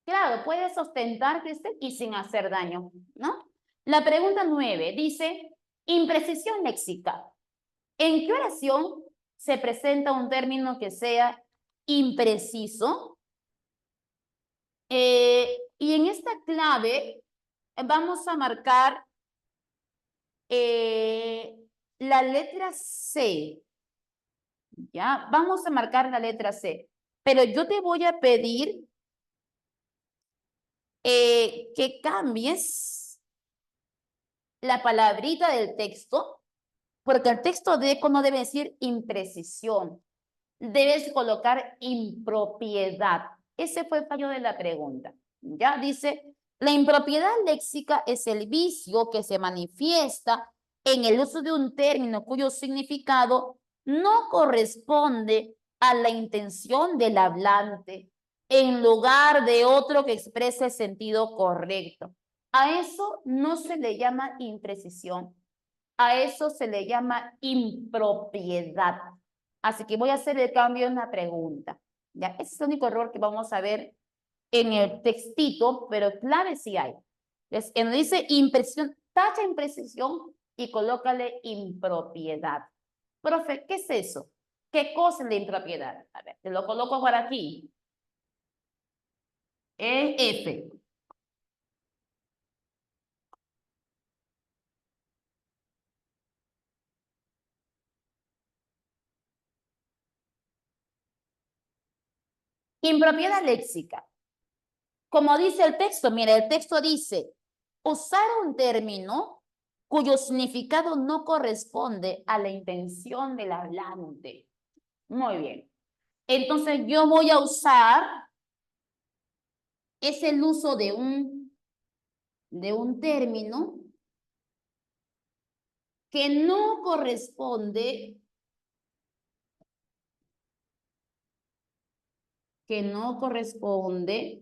Speaker 1: Claro, puedes ostentar, Cristel, y sin hacer daño, ¿no? La pregunta 9 dice, imprecisión léxica. ¿En qué oración se presenta un término que sea impreciso? Y en esta clave vamos a marcar la letra C. ¿Ya? Vamos a marcar la letra C. Pero yo te voy a pedir que cambies la palabrita del texto, porque el texto de eco no debe decir imprecisión, debes colocar impropiedad. Ese fue el fallo de la pregunta. Ya dice, la impropiedad léxica es el vicio que se manifiesta en el uso de un término cuyo significado no corresponde a la intención del hablante en lugar de otro que exprese el sentido correcto. A eso no se le llama imprecisión, a eso se le llama impropiedad. Así que voy a hacer el cambio en la pregunta. ¿Ya? Ese es el único error que vamos a ver en el textito, pero clave sí hay. Entonces, en donde dice imprecisión, tacha imprecisión y colócale impropiedad. Profe, ¿qué es eso? ¿Qué cosa es la impropiedad? A ver, te lo coloco por aquí. Es F. Impropiedad léxica. Como dice el texto, mira, el texto dice, usar un término cuyo significado no corresponde a la intención del hablante. Muy bien. Entonces yo voy a usar, es el uso de un término que no corresponde que no corresponde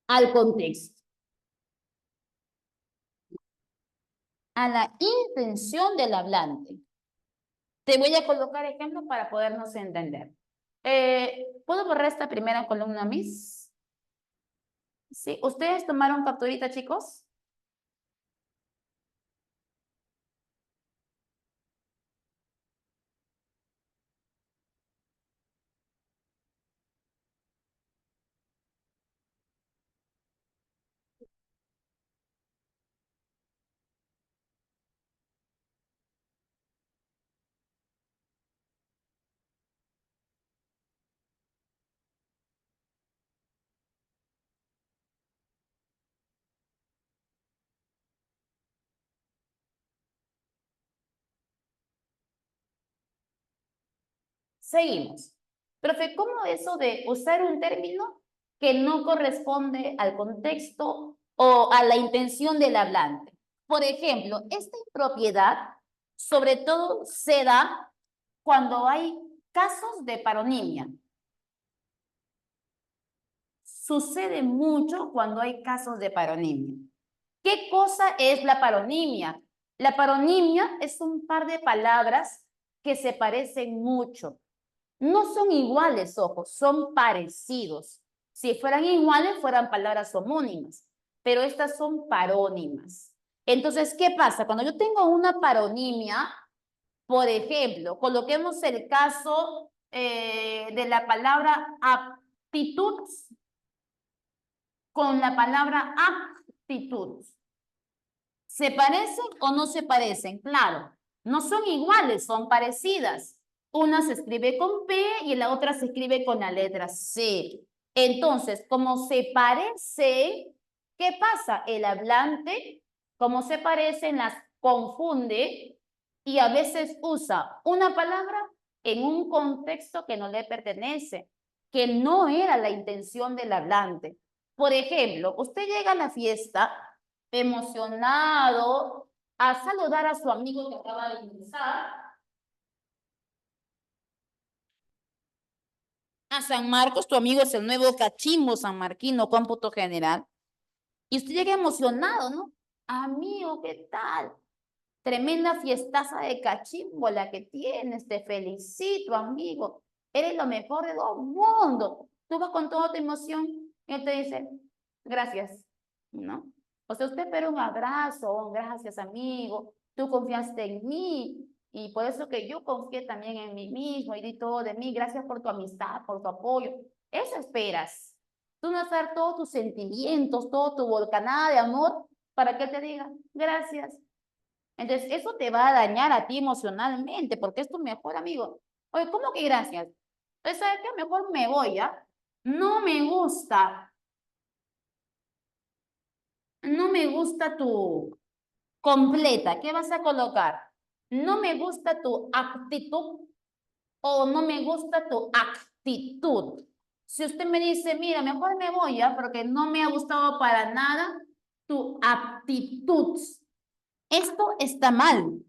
Speaker 1: al contexto, a la intención del hablante. Te voy a colocar ejemplos para podernos entender. ¿Puedo borrar esta primera columna, Miss? Sí, ¿ustedes tomaron capturita, chicos? Seguimos. Profe, ¿cómo eso de usar un término que no corresponde al contexto o a la intención del hablante? Por ejemplo, esta impropiedad sobre todo se da cuando hay casos de paronimia. Sucede mucho cuando hay casos de paronimia. ¿Qué cosa es la paronimia? La paronimia es un par de palabras que se parecen mucho. No son iguales, ojo, son parecidos. Si fueran iguales, fueran palabras homónimas, pero estas son parónimas. Entonces, ¿qué pasa? Cuando yo tengo una paronimia, por ejemplo, coloquemos el caso de la palabra aptitud con la palabra actitud. ¿Se parecen o no se parecen? Claro, no son iguales, son parecidas. Una se escribe con P y la otra se escribe con la letra C. Entonces, como se parece, ¿qué pasa? El hablante, como se parecen, las confunde y a veces usa una palabra en un contexto que no le pertenece, que no era la intención del hablante. Por ejemplo, usted llega a la fiesta emocionado a saludar a su amigo que acaba de ingresar a San Marcos. Tu amigo es el nuevo cachimbo sanmarquino, cómputo general. Y usted llega emocionado, ¿no? Amigo, ¿qué tal? Tremenda fiestaza de cachimbo la que tienes. Te felicito, amigo. Eres lo mejor de todo el mundo. Tú vas con toda tu emoción y él te dice, gracias, ¿no? O sea, usted espera un abrazo, gracias, amigo. Tú confiaste en mí y por eso que yo confié también en mí mismo y di todo de mí. Gracias por tu amistad, por tu apoyo. Eso esperas. Tú vas a dar todos tus sentimientos, todo tu volcanada de amor para que él te diga, gracias. Entonces, eso te va a dañar a ti emocionalmente, porque es tu mejor amigo. Oye, ¿cómo que gracias? Entonces, ¿sabes qué? Mejor me voy, ¿ya? No me gusta, no me gusta tu completa. ¿Qué vas a colocar? No me gusta tu actitud o no me gusta tu actitud. Si usted me dice, mira, mejor me voy, ¿ya? Porque no me ha gustado para nada tu actitud. Esto está mal.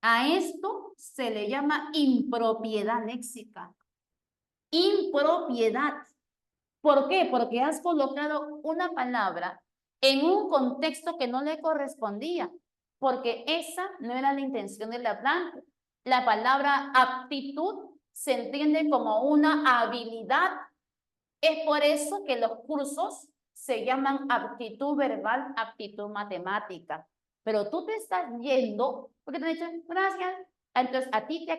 Speaker 1: A esto se le llama impropiedad léxica. Impropiedad. ¿Por qué? Porque has colocado una palabra en un contexto que no le correspondía, porque esa no era la intención del hablante. La palabra aptitud se entiende como una habilidad. Es por eso que los cursos se llaman aptitud verbal, aptitud matemática. Pero tú te estás yendo porque te han dicho, gracias. Entonces, a ti te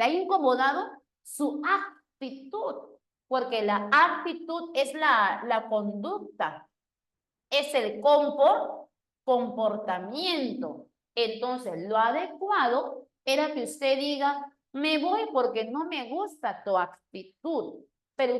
Speaker 1: ha incomodado su actitud, porque la actitud es la conducta, es el comportamiento. Entonces, lo adecuado era que usted diga, me voy porque no me gusta tu actitud. Pero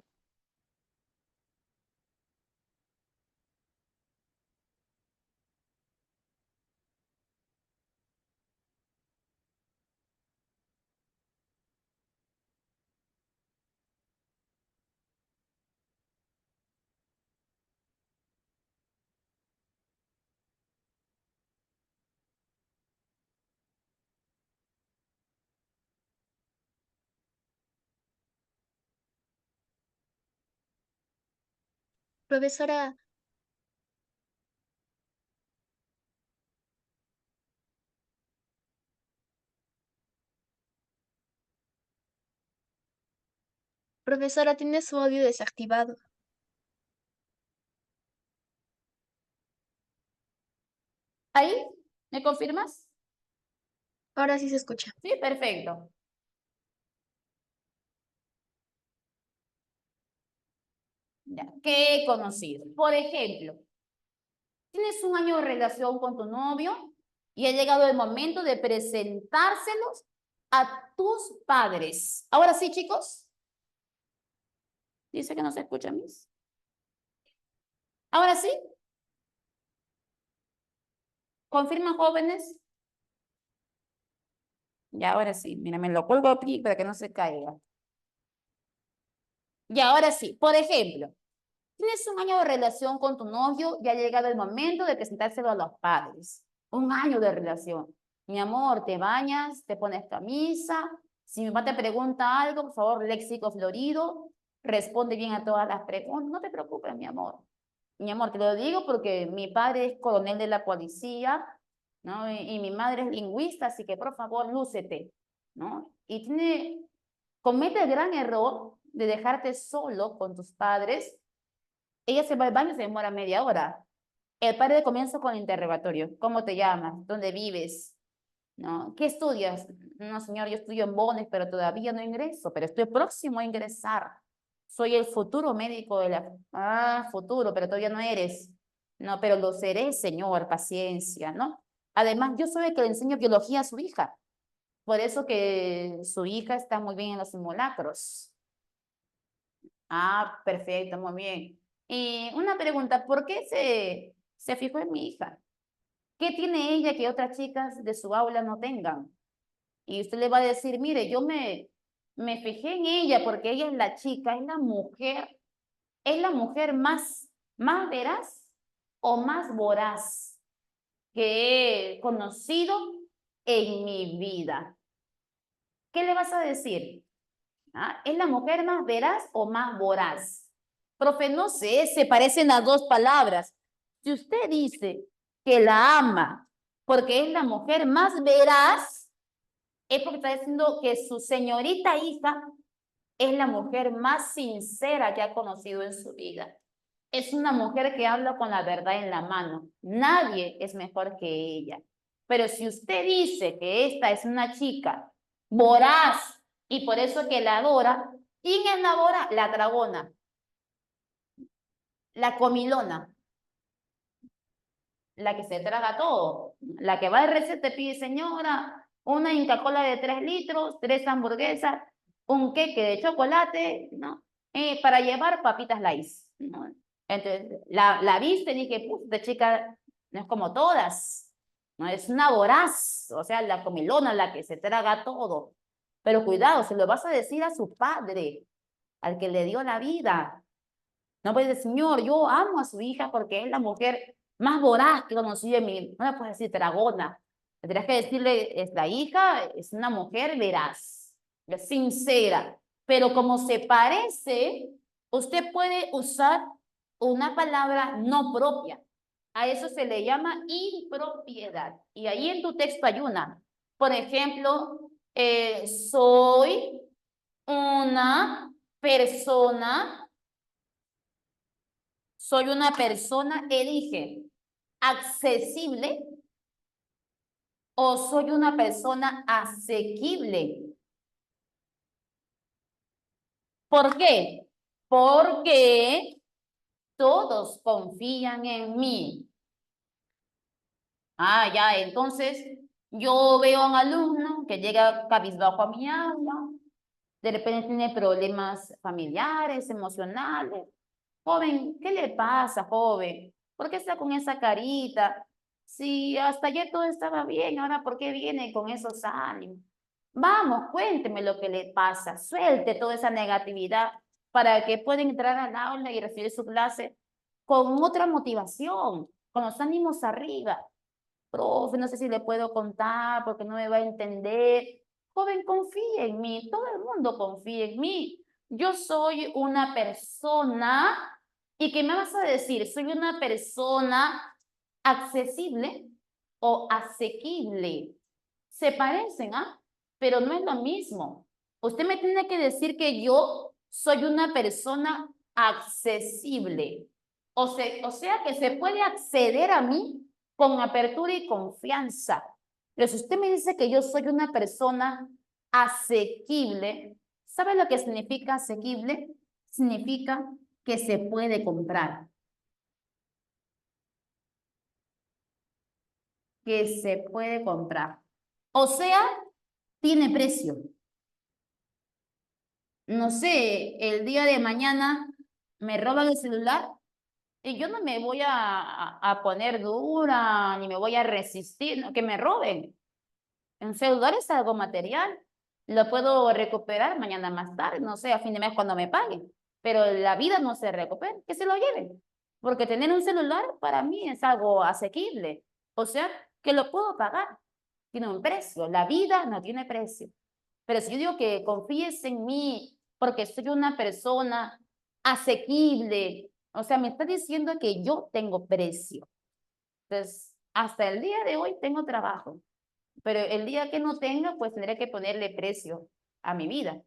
Speaker 2: Profesora, profesora, tiene su audio desactivado.
Speaker 1: ¿Ahí? ¿Me confirmas?
Speaker 2: Ahora sí se escucha.
Speaker 1: Sí, perfecto. Ya, ¿qué he conocido? Por ejemplo, tienes un año de relación con tu novio y ha llegado el momento de presentárselos a tus padres. Ahora sí, chicos. Dice que no se escucha, mis. Ahora sí. ¿Confirman, jóvenes? Ya, ahora sí. Mira, me lo cuelgo aquí para que no se caiga. Y ahora sí. Por ejemplo, tienes un año de relación con tu novio y ha llegado el momento de presentárselo a los padres. Un año de relación. Mi amor, te bañas, te pones camisa. Si mi papá te pregunta algo, por favor, léxico florido. Responde bien a todas las preguntas. No te preocupes, mi amor. Mi amor, te lo digo porque mi padre es coronel de la policía, ¿no? Y mi madre es lingüista, así que por favor, lúcete, ¿no? Y comete el gran error de dejarte solo con tus padres. Ella se va al baño y se demora media hora. El padre comienza con el interrogatorio. ¿Cómo te llamas? ¿Dónde vives? ¿No? ¿Qué estudias? No, señor, yo estudio en Bones, pero todavía no ingreso, pero estoy próximo a ingresar. Soy el futuro médico de la... Ah, futuro, pero todavía no eres. No, pero lo seré, señor, paciencia, ¿no? Además, yo soy el que le enseño biología a su hija. Por eso que su hija está muy bien en los simulacros. Ah, perfecto, muy bien. Y una pregunta, ¿por qué se fijó en mi hija? ¿Qué tiene ella que otras chicas de su aula no tengan? Y usted le va a decir, mire, me fijé en ella porque ella es la chica, es la mujer más veraz o más voraz que he conocido en mi vida. ¿Qué le vas a decir? ¿Ah? ¿Es la mujer más veraz o más voraz? Profe, no sé, se parecen las dos palabras. Si usted dice que la ama porque es la mujer más veraz, es porque está diciendo que su señorita hija es la mujer más sincera que ha conocido en su vida. Es una mujer que habla con la verdad en la mano. Nadie es mejor que ella. Pero si usted dice que esta es una chica voraz y por eso que la adora, ¿quién enamora? La dragona, la comilona, la que se traga todo, la que va al receta te pide, señora, una Inca Cola de 3 litros, 3 hamburguesas, un queque de chocolate, ¿no? Para llevar papitas Lay's, ¿no? Entonces, la viste y dije, pues, esta chica no es como todas, ¿no? Es una voraz, o sea, la comilona, la que se traga todo. Pero cuidado, se lo vas a decir a su padre, al que le dio la vida. No puedes decir, señor, yo amo a su hija porque es la mujer más voraz que conocí en mi... No le puedes decir dragona. Tendrás que decirle, es la hija, es una mujer veraz, es sincera. Pero como se parece, usted puede usar una palabra no propia. A eso se le llama impropiedad. Y ahí en tu texto hay una. Por ejemplo, soy una persona. Soy una persona, elige, accesible o soy una persona asequible. ¿Por qué? Porque todos confían en mí. Ah, ya, entonces yo veo a un alumno que llega cabizbajo a mi aula, de repente tiene problemas familiares, emocionales. Joven, ¿qué le pasa, joven? ¿Por qué está con esa carita? Si hasta ayer todo estaba bien, ahora ¿por qué viene con esos ánimos? Vamos, cuénteme lo que le pasa, suelte toda esa negatividad para que pueda entrar al aula y recibir su clase con otra motivación, con los ánimos arriba. Profe, no sé si le puedo contar porque no me va a entender. Joven, confíe en mí, todo el mundo confía en mí. Yo soy una persona ¿Y qué me vas a decir? ¿Soy una persona accesible o asequible? Se parecen, ¿ah? Pero no es lo mismo. Usted me tiene que decir que yo soy una persona accesible. O sea que se puede acceder a mí con apertura y confianza. Pero si usted me dice que yo soy una persona asequible, ¿sabe lo que significa asequible? Significa que se puede comprar. Que se puede comprar. O sea, tiene precio. No sé, el día de mañana me roban el celular y yo no me voy a poner dura, ni me voy a resistir, no, que me roben. Un celular es algo material. Lo puedo recuperar mañana más tarde, no sé, a fin de mes cuando me paguen. Pero la vida no se recupera, que se lo lleven. Porque tener un celular para mí es algo asequible. O sea, que lo puedo pagar. Tiene un precio. La vida no tiene precio. Pero si yo digo que confíes en mí porque soy una persona asequible, o sea, me está diciendo que yo tengo precio. Entonces, hasta el día de hoy tengo trabajo, pero el día que no tenga, pues tendré que ponerle precio a mi vida.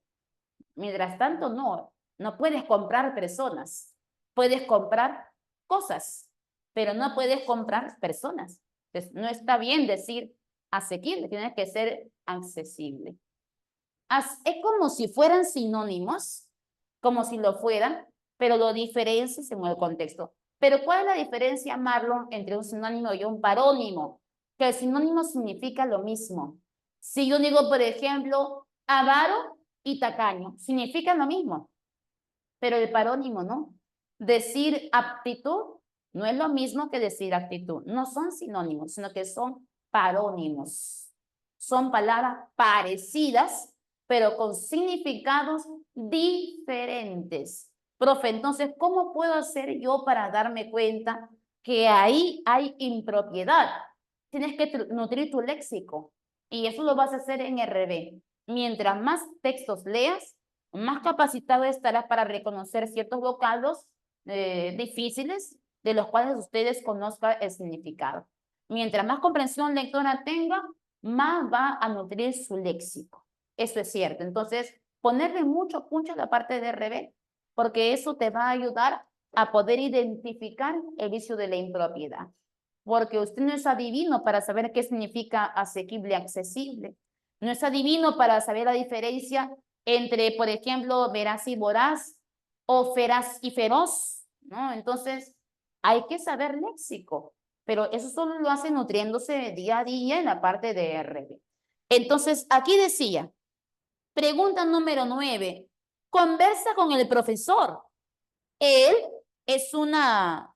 Speaker 1: Mientras tanto, no puedes comprar personas, puedes comprar cosas, pero no puedes comprar personas. Entonces, no está bien decir asequible, tiene que ser accesible. Es como si fueran sinónimos, como si lo fueran, pero lo diferencias según el contexto. Pero ¿cuál es la diferencia, Marlon, entre un sinónimo y un parónimo? Que el sinónimo significa lo mismo. Si yo digo, por ejemplo, avaro y tacaño, significan lo mismo, pero el parónimo no. Decir aptitud no es lo mismo que decir actitud. No son sinónimos, sino que son parónimos. Son palabras parecidas, pero con significados diferentes. Profe, entonces, ¿cómo puedo hacer yo para darme cuenta que ahí hay impropiedad? Tienes que nutrir tu léxico y eso lo vas a hacer en RB. Mientras más textos leas, más capacitado estarás para reconocer ciertos vocablos difíciles de los cuales ustedes conozcan el significado. Mientras más comprensión lectora tenga, más va a nutrir su léxico. Eso es cierto. Entonces, ponerle mucho puncho a la parte de RB, porque eso te va a ayudar a poder identificar el vicio de la impropiedad. Porque usted no es adivino para saber qué significa asequible, accesible. No es adivino para saber la diferencia entre, por ejemplo, veraz y voraz o feraz y feroz, ¿no? Entonces, hay que saber léxico, pero eso solo lo hace nutriéndose día a día en la parte de RB. Entonces, aquí decía, pregunta número 9, conversa con el profesor. Él es una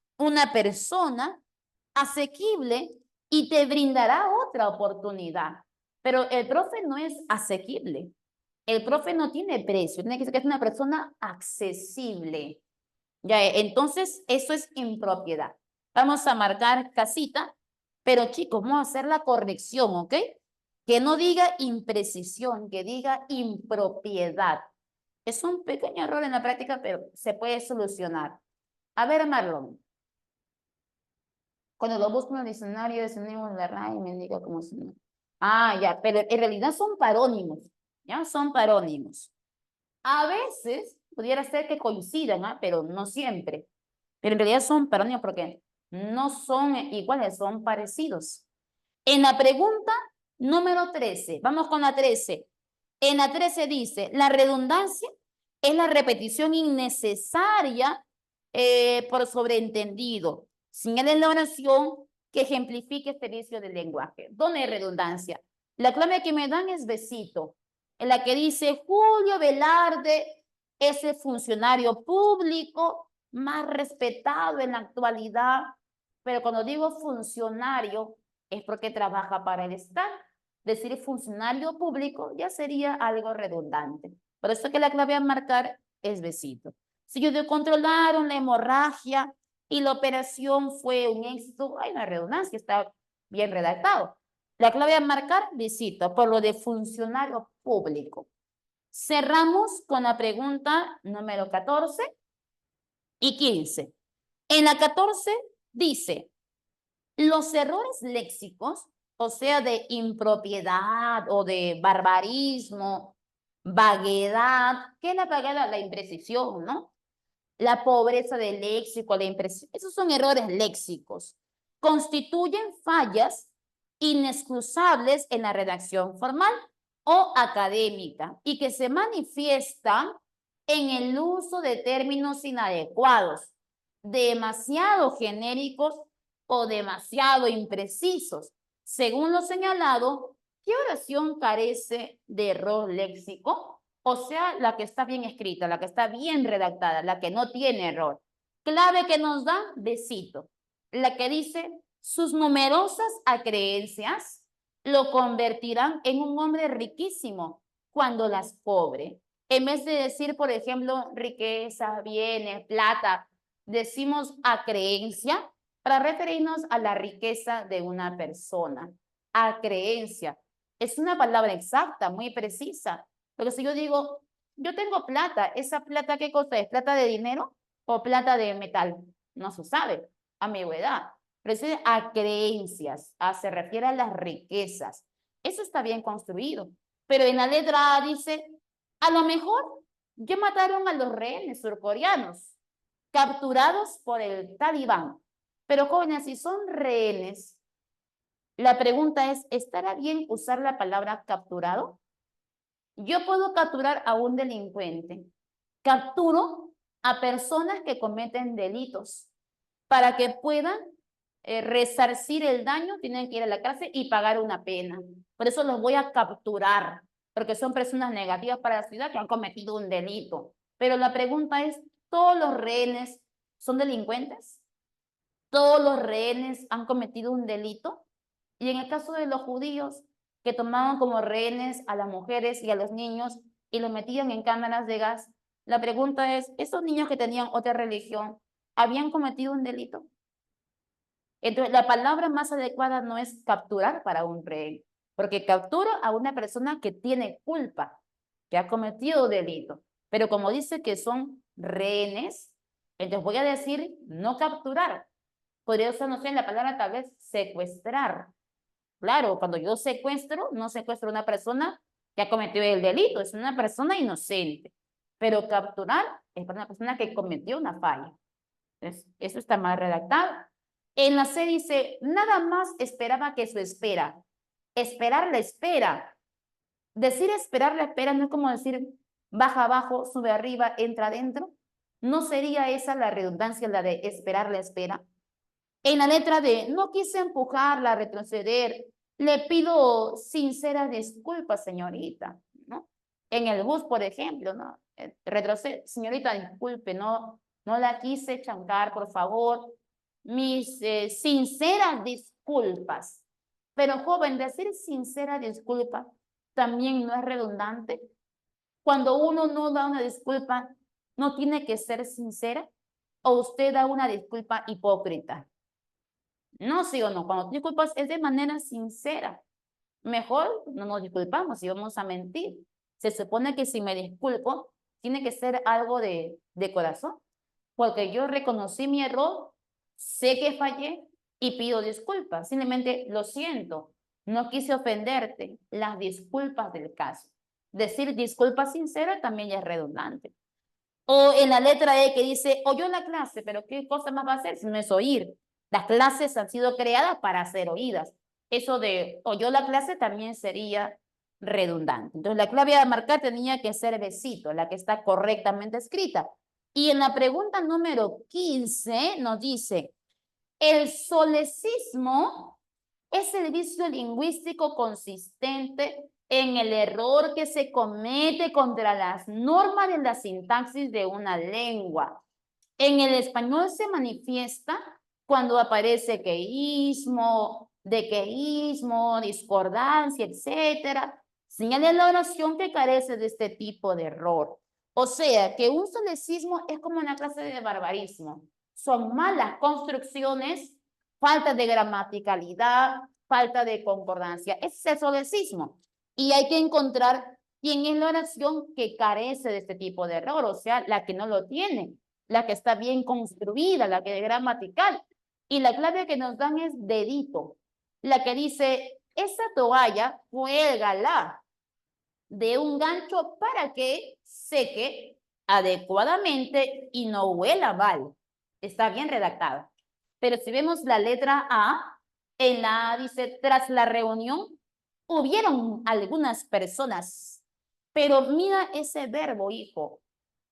Speaker 1: persona asequible y te brindará otra oportunidad. Pero el profe no es asequible. El profe no tiene precio. Tiene que ser que es una persona accesible. Ya, entonces, eso es impropiedad. Vamos a marcar casita, pero chicos, vamos a hacer la corrección, ¿ok? Que no diga imprecisión, que diga impropiedad. Es un pequeño error en la práctica, pero se puede solucionar. A ver, Marlon, cuando lo busco en el diccionario de sinónimos de la RAE, me indica como sinónimo. Ah, ya, pero en realidad son parónimos, ¿ya? Son parónimos. A veces pudiera ser que coincidan, ¿ah? Pero no siempre. Pero en realidad son parónimos porque no son iguales, son parecidos. En la pregunta número 13, vamos con la 13. En la 13 dice, la redundancia es la repetición innecesaria por sobreentendido. Señalen la oración que ejemplifique este vicio del lenguaje. ¿Dónde hay redundancia? La clave que me dan es besito, en la que dice Julio Velarde es el funcionario público más respetado en la actualidad, pero cuando digo funcionario es porque trabaja para el Estado. Decir funcionario público ya sería algo redundante. Por eso que la clave a marcar es besito. Si yo digo controlaron la hemorragia y la operación fue un éxito, hay una redundancia, está bien redactado. La clave a marcar, besito, por lo de funcionario público. Cerramos con la pregunta número 14 y 15. En la 14 dice, los errores léxicos, o sea, de impropiedad o de barbarismo, vaguedad, ¿qué es la vaguedad? La imprecisión, ¿no? La pobreza del léxico, la imprecisión, esos son errores léxicos. Constituyen fallas inexcusables en la redacción formal o académica y que se manifiestan en el uso de términos inadecuados, demasiado genéricos o demasiado imprecisos. Según lo señalado, ¿qué oración carece de error léxico? O sea, la que está bien escrita, la que está bien redactada, la que no tiene error. Clave que nos da Besito, la que dice, sus numerosas acreencias lo convertirán en un hombre riquísimo cuando las cobre. En vez de decir, por ejemplo, riqueza, bienes, plata, decimos acreencia para referirnos a la riqueza de una persona. Acreencia. Es una palabra exacta, muy precisa. Porque si yo digo, yo tengo plata, ¿esa plata qué cosa es? ¿Plata de dinero o plata de metal? No se sabe, ambigüedad. Pero si a creencias, se refiere a las riquezas. Eso está bien construido. Pero en la letra A dice, a lo mejor ya mataron a los rehenes surcoreanos, capturados por el talibán. Pero jóvenes, si son rehenes, la pregunta es, ¿estará bien usar la palabra capturado? Yo puedo capturar a un delincuente. Capturo a personas que cometen delitos. Para que puedan resarcir el daño, tienen que ir a la cárcel y pagar una pena. Por eso los voy a capturar, porque son personas negativas para la ciudad que han cometido un delito. Pero la pregunta es, ¿todos los rehenes son delincuentes? ¿Todos los rehenes han cometido un delito? Y en el caso de los judíos, que tomaban como rehenes a las mujeres y a los niños y los metían en cámaras de gas, la pregunta es, ¿esos niños que tenían otra religión habían cometido un delito? Entonces, la palabra más adecuada no es capturar para un rehén, porque captura a una persona que tiene culpa, que ha cometido delito. Pero como dice que son rehenes, entonces voy a decir no capturar. Podría usar, no sé, la palabra tal vez secuestrar. Claro, cuando yo secuestro, no secuestro a una persona que ha cometido el delito, es una persona inocente. Pero capturar es para una persona que cometió una falla. Entonces, eso está mal redactado. En la C dice, nada más esperaba que su espera. Esperar la espera. Decir esperar la espera no es como decir baja abajo, sube arriba, entra adentro. ¿No sería esa la redundancia, la de esperar la espera? En la letra D, no quise empujarla a retroceder. Le pido sinceras disculpas, señorita, ¿no? En el bus, por ejemplo, ¿no? Retrocede, señorita, disculpe, no la quise chancar, por favor. Mis sinceras disculpas. Pero, joven, decir sincera disculpa también no es redundante. Cuando uno no da una disculpa, ¿no tiene que ser sincera? ¿O usted da una disculpa hipócrita? No, sí o no. Cuando tú disculpas es de manera sincera. Mejor no nos disculpamos y vamos a mentir. Se supone que si me disculpo, tiene que ser algo de corazón. Porque yo reconocí mi error, sé que fallé y pido disculpas. Simplemente lo siento. No quise ofenderte. Las disculpas del caso. Decir disculpa sincera también es redundante. O en la letra E que dice, oyó la clase, pero ¿qué cosa más va a hacer si no es oír? Las clases han sido creadas para ser oídas. Eso de oyó la clase también sería redundante. Entonces la clave a marcar tenía que ser Besito, la que está correctamente escrita. Y en la pregunta número 15 nos dice, el solecismo es el vicio lingüístico consistente en el error que se comete contra las normas de la sintaxis de una lengua. En el español se manifiesta cuando aparece queísmo, dequeísmo, discordancia, etcétera. Señala la oración que carece de este tipo de error. O sea, que un solecismo es como una clase de barbarismo. Son malas construcciones, falta de gramaticalidad, falta de concordancia. Ese es el solecismo. Y hay que encontrar quién es la oración que carece de este tipo de error, o sea, la que no lo tiene. la que está bien construida, la que es gramatical. Y la clave que nos dan es dedito, la que dice, esa toalla cuélgala de un gancho para que seque adecuadamente y no huela mal. Está bien redactado. Pero si vemos la letra A, en la A dice, tras la reunión, hubieron algunas personas. Pero mira ese verbo, hijo.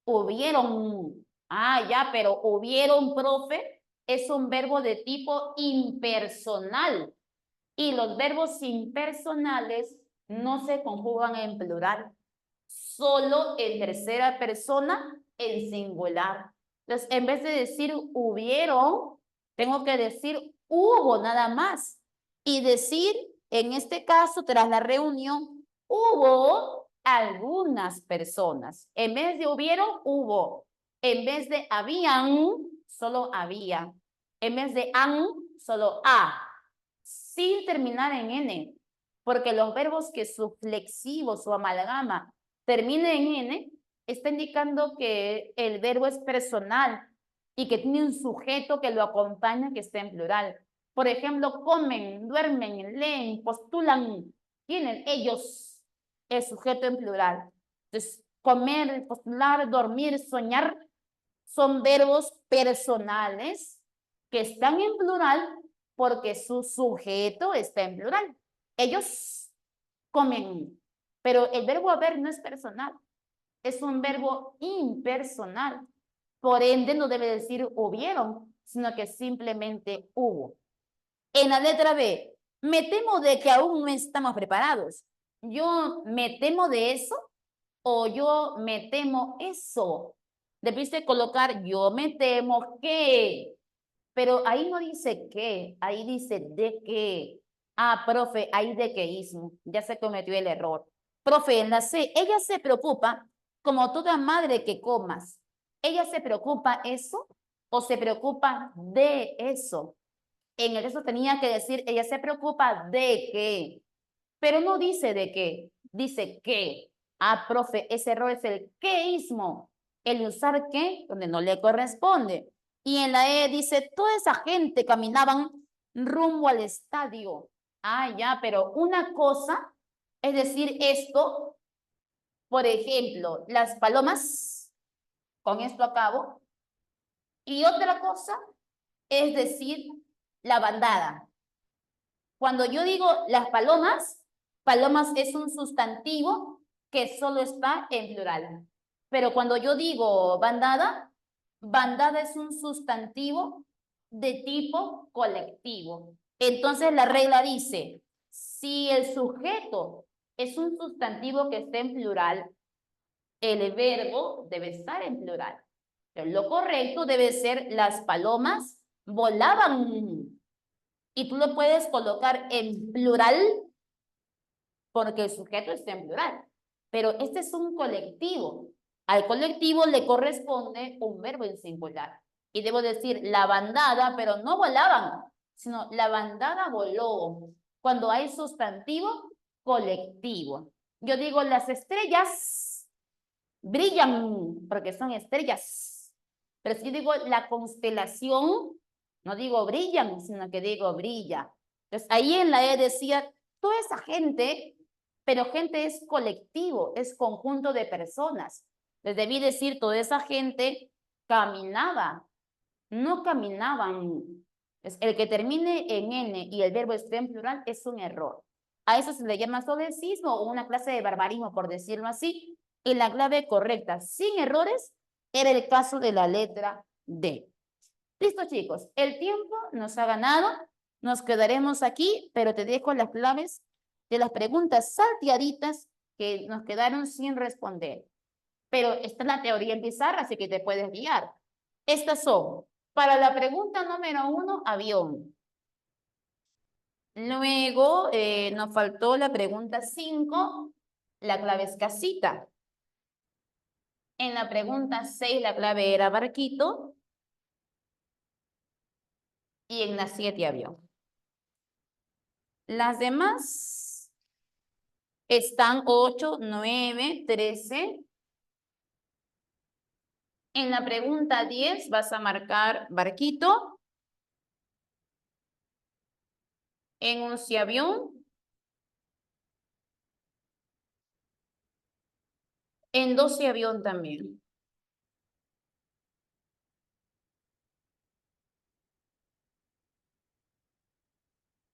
Speaker 1: Hubieron. Ah, ya, pero hubieron, profe, es un verbo de tipo impersonal. Y los verbos impersonales no se conjugan en plural, solo en tercera persona en singular. Entonces, en vez de decir hubieron, tengo que decir hubo nada más. Y decir, en este caso, tras la reunión, hubo algunas personas. En vez de hubieron, hubo. En vez de habían, solo había. En vez de han, solo a. Sin terminar en N, porque los verbos que su flexivo, su amalgama, termine en N, está indicando que el verbo es personal y que tiene un sujeto que lo acompaña que está en plural. Por ejemplo, comen, duermen, leen, postulan, tienen ellos el sujeto en plural. Entonces, comer, postular, dormir, soñar son verbos personales que están en plural porque su sujeto está en plural. Ellos comen, pero el verbo haber no es personal, es un verbo impersonal. Por ende, no debe decir hubieron, sino que simplemente hubo. En la letra B, me temo de que aún no estamos preparados. Yo me temo de eso o yo me temo eso. Debiste colocar yo me temo que, pero ahí no dice qué, ahí dice de qué. Ah, profe, ahí de quéismo, ya se cometió el error. Profe, en la C, ella se preocupa como toda madre que comas. ¿Ella se preocupa eso o se preocupa de eso? En el eso tenía que decir, ella se preocupa de qué, pero no dice de qué, dice qué. Ah, profe, ese error es el quéismo, el usar qué donde no le corresponde. Y en la E dice, toda esa gente caminaban rumbo al estadio. Ah, ya, pero una cosa es decir esto, por ejemplo, las palomas, con esto acabo, y otra cosa es decir la bandada. Cuando yo digo las palomas, palomas es un sustantivo que solo está en plural. Pero cuando yo digo bandada, bandada es un sustantivo de tipo colectivo. Entonces la regla dice, si el sujeto es un sustantivo que está en plural, el verbo debe estar en plural. Pero lo correcto debe ser las palomas volaban. Y tú lo puedes colocar en plural porque el sujeto está en plural. Pero este es un colectivo. Al colectivo le corresponde un verbo en singular. Y debo decir la bandada, pero no volaban, sino la bandada voló. Cuando hay sustantivo colectivo. Yo digo las estrellas brillan porque son estrellas. Pero si yo digo la constelación, no digo brillan, sino que digo brilla. Entonces ahí en la E decía, toda esa gente, pero gente es colectivo, es conjunto de personas. Les debí decir, toda esa gente caminaba, no caminaban. El que termine en N y el verbo esté en plural es un error. A eso se le llama solecismo o una clase de barbarismo, por decirlo así. Y la clave correcta, sin errores, era el caso de la letra D. Listo, chicos. El tiempo nos ha ganado. Nos quedaremos aquí, pero te dejo las claves de las preguntas salteaditas que nos quedaron sin responder. Pero está la teoría en pizarra, así que te puedes guiar. Estas son, para la pregunta número 1, avión. Luego nos faltó la pregunta 5, la clave es casita. En la pregunta 6, la clave era barquito. Y en la 7, avión. Las demás están 8, 9, 13. En la pregunta 10 vas a marcar barquito, en un avión, en 12 avión también.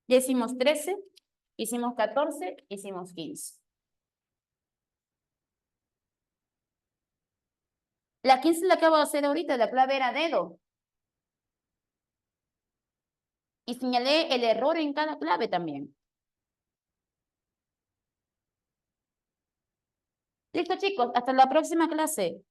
Speaker 1: Ya hicimos 13, hicimos 14, hicimos 15. La 15 la acabo de hacer ahorita, la clave era dedo. Y señalé el error en cada clave también. Listo, chicos, hasta la próxima clase.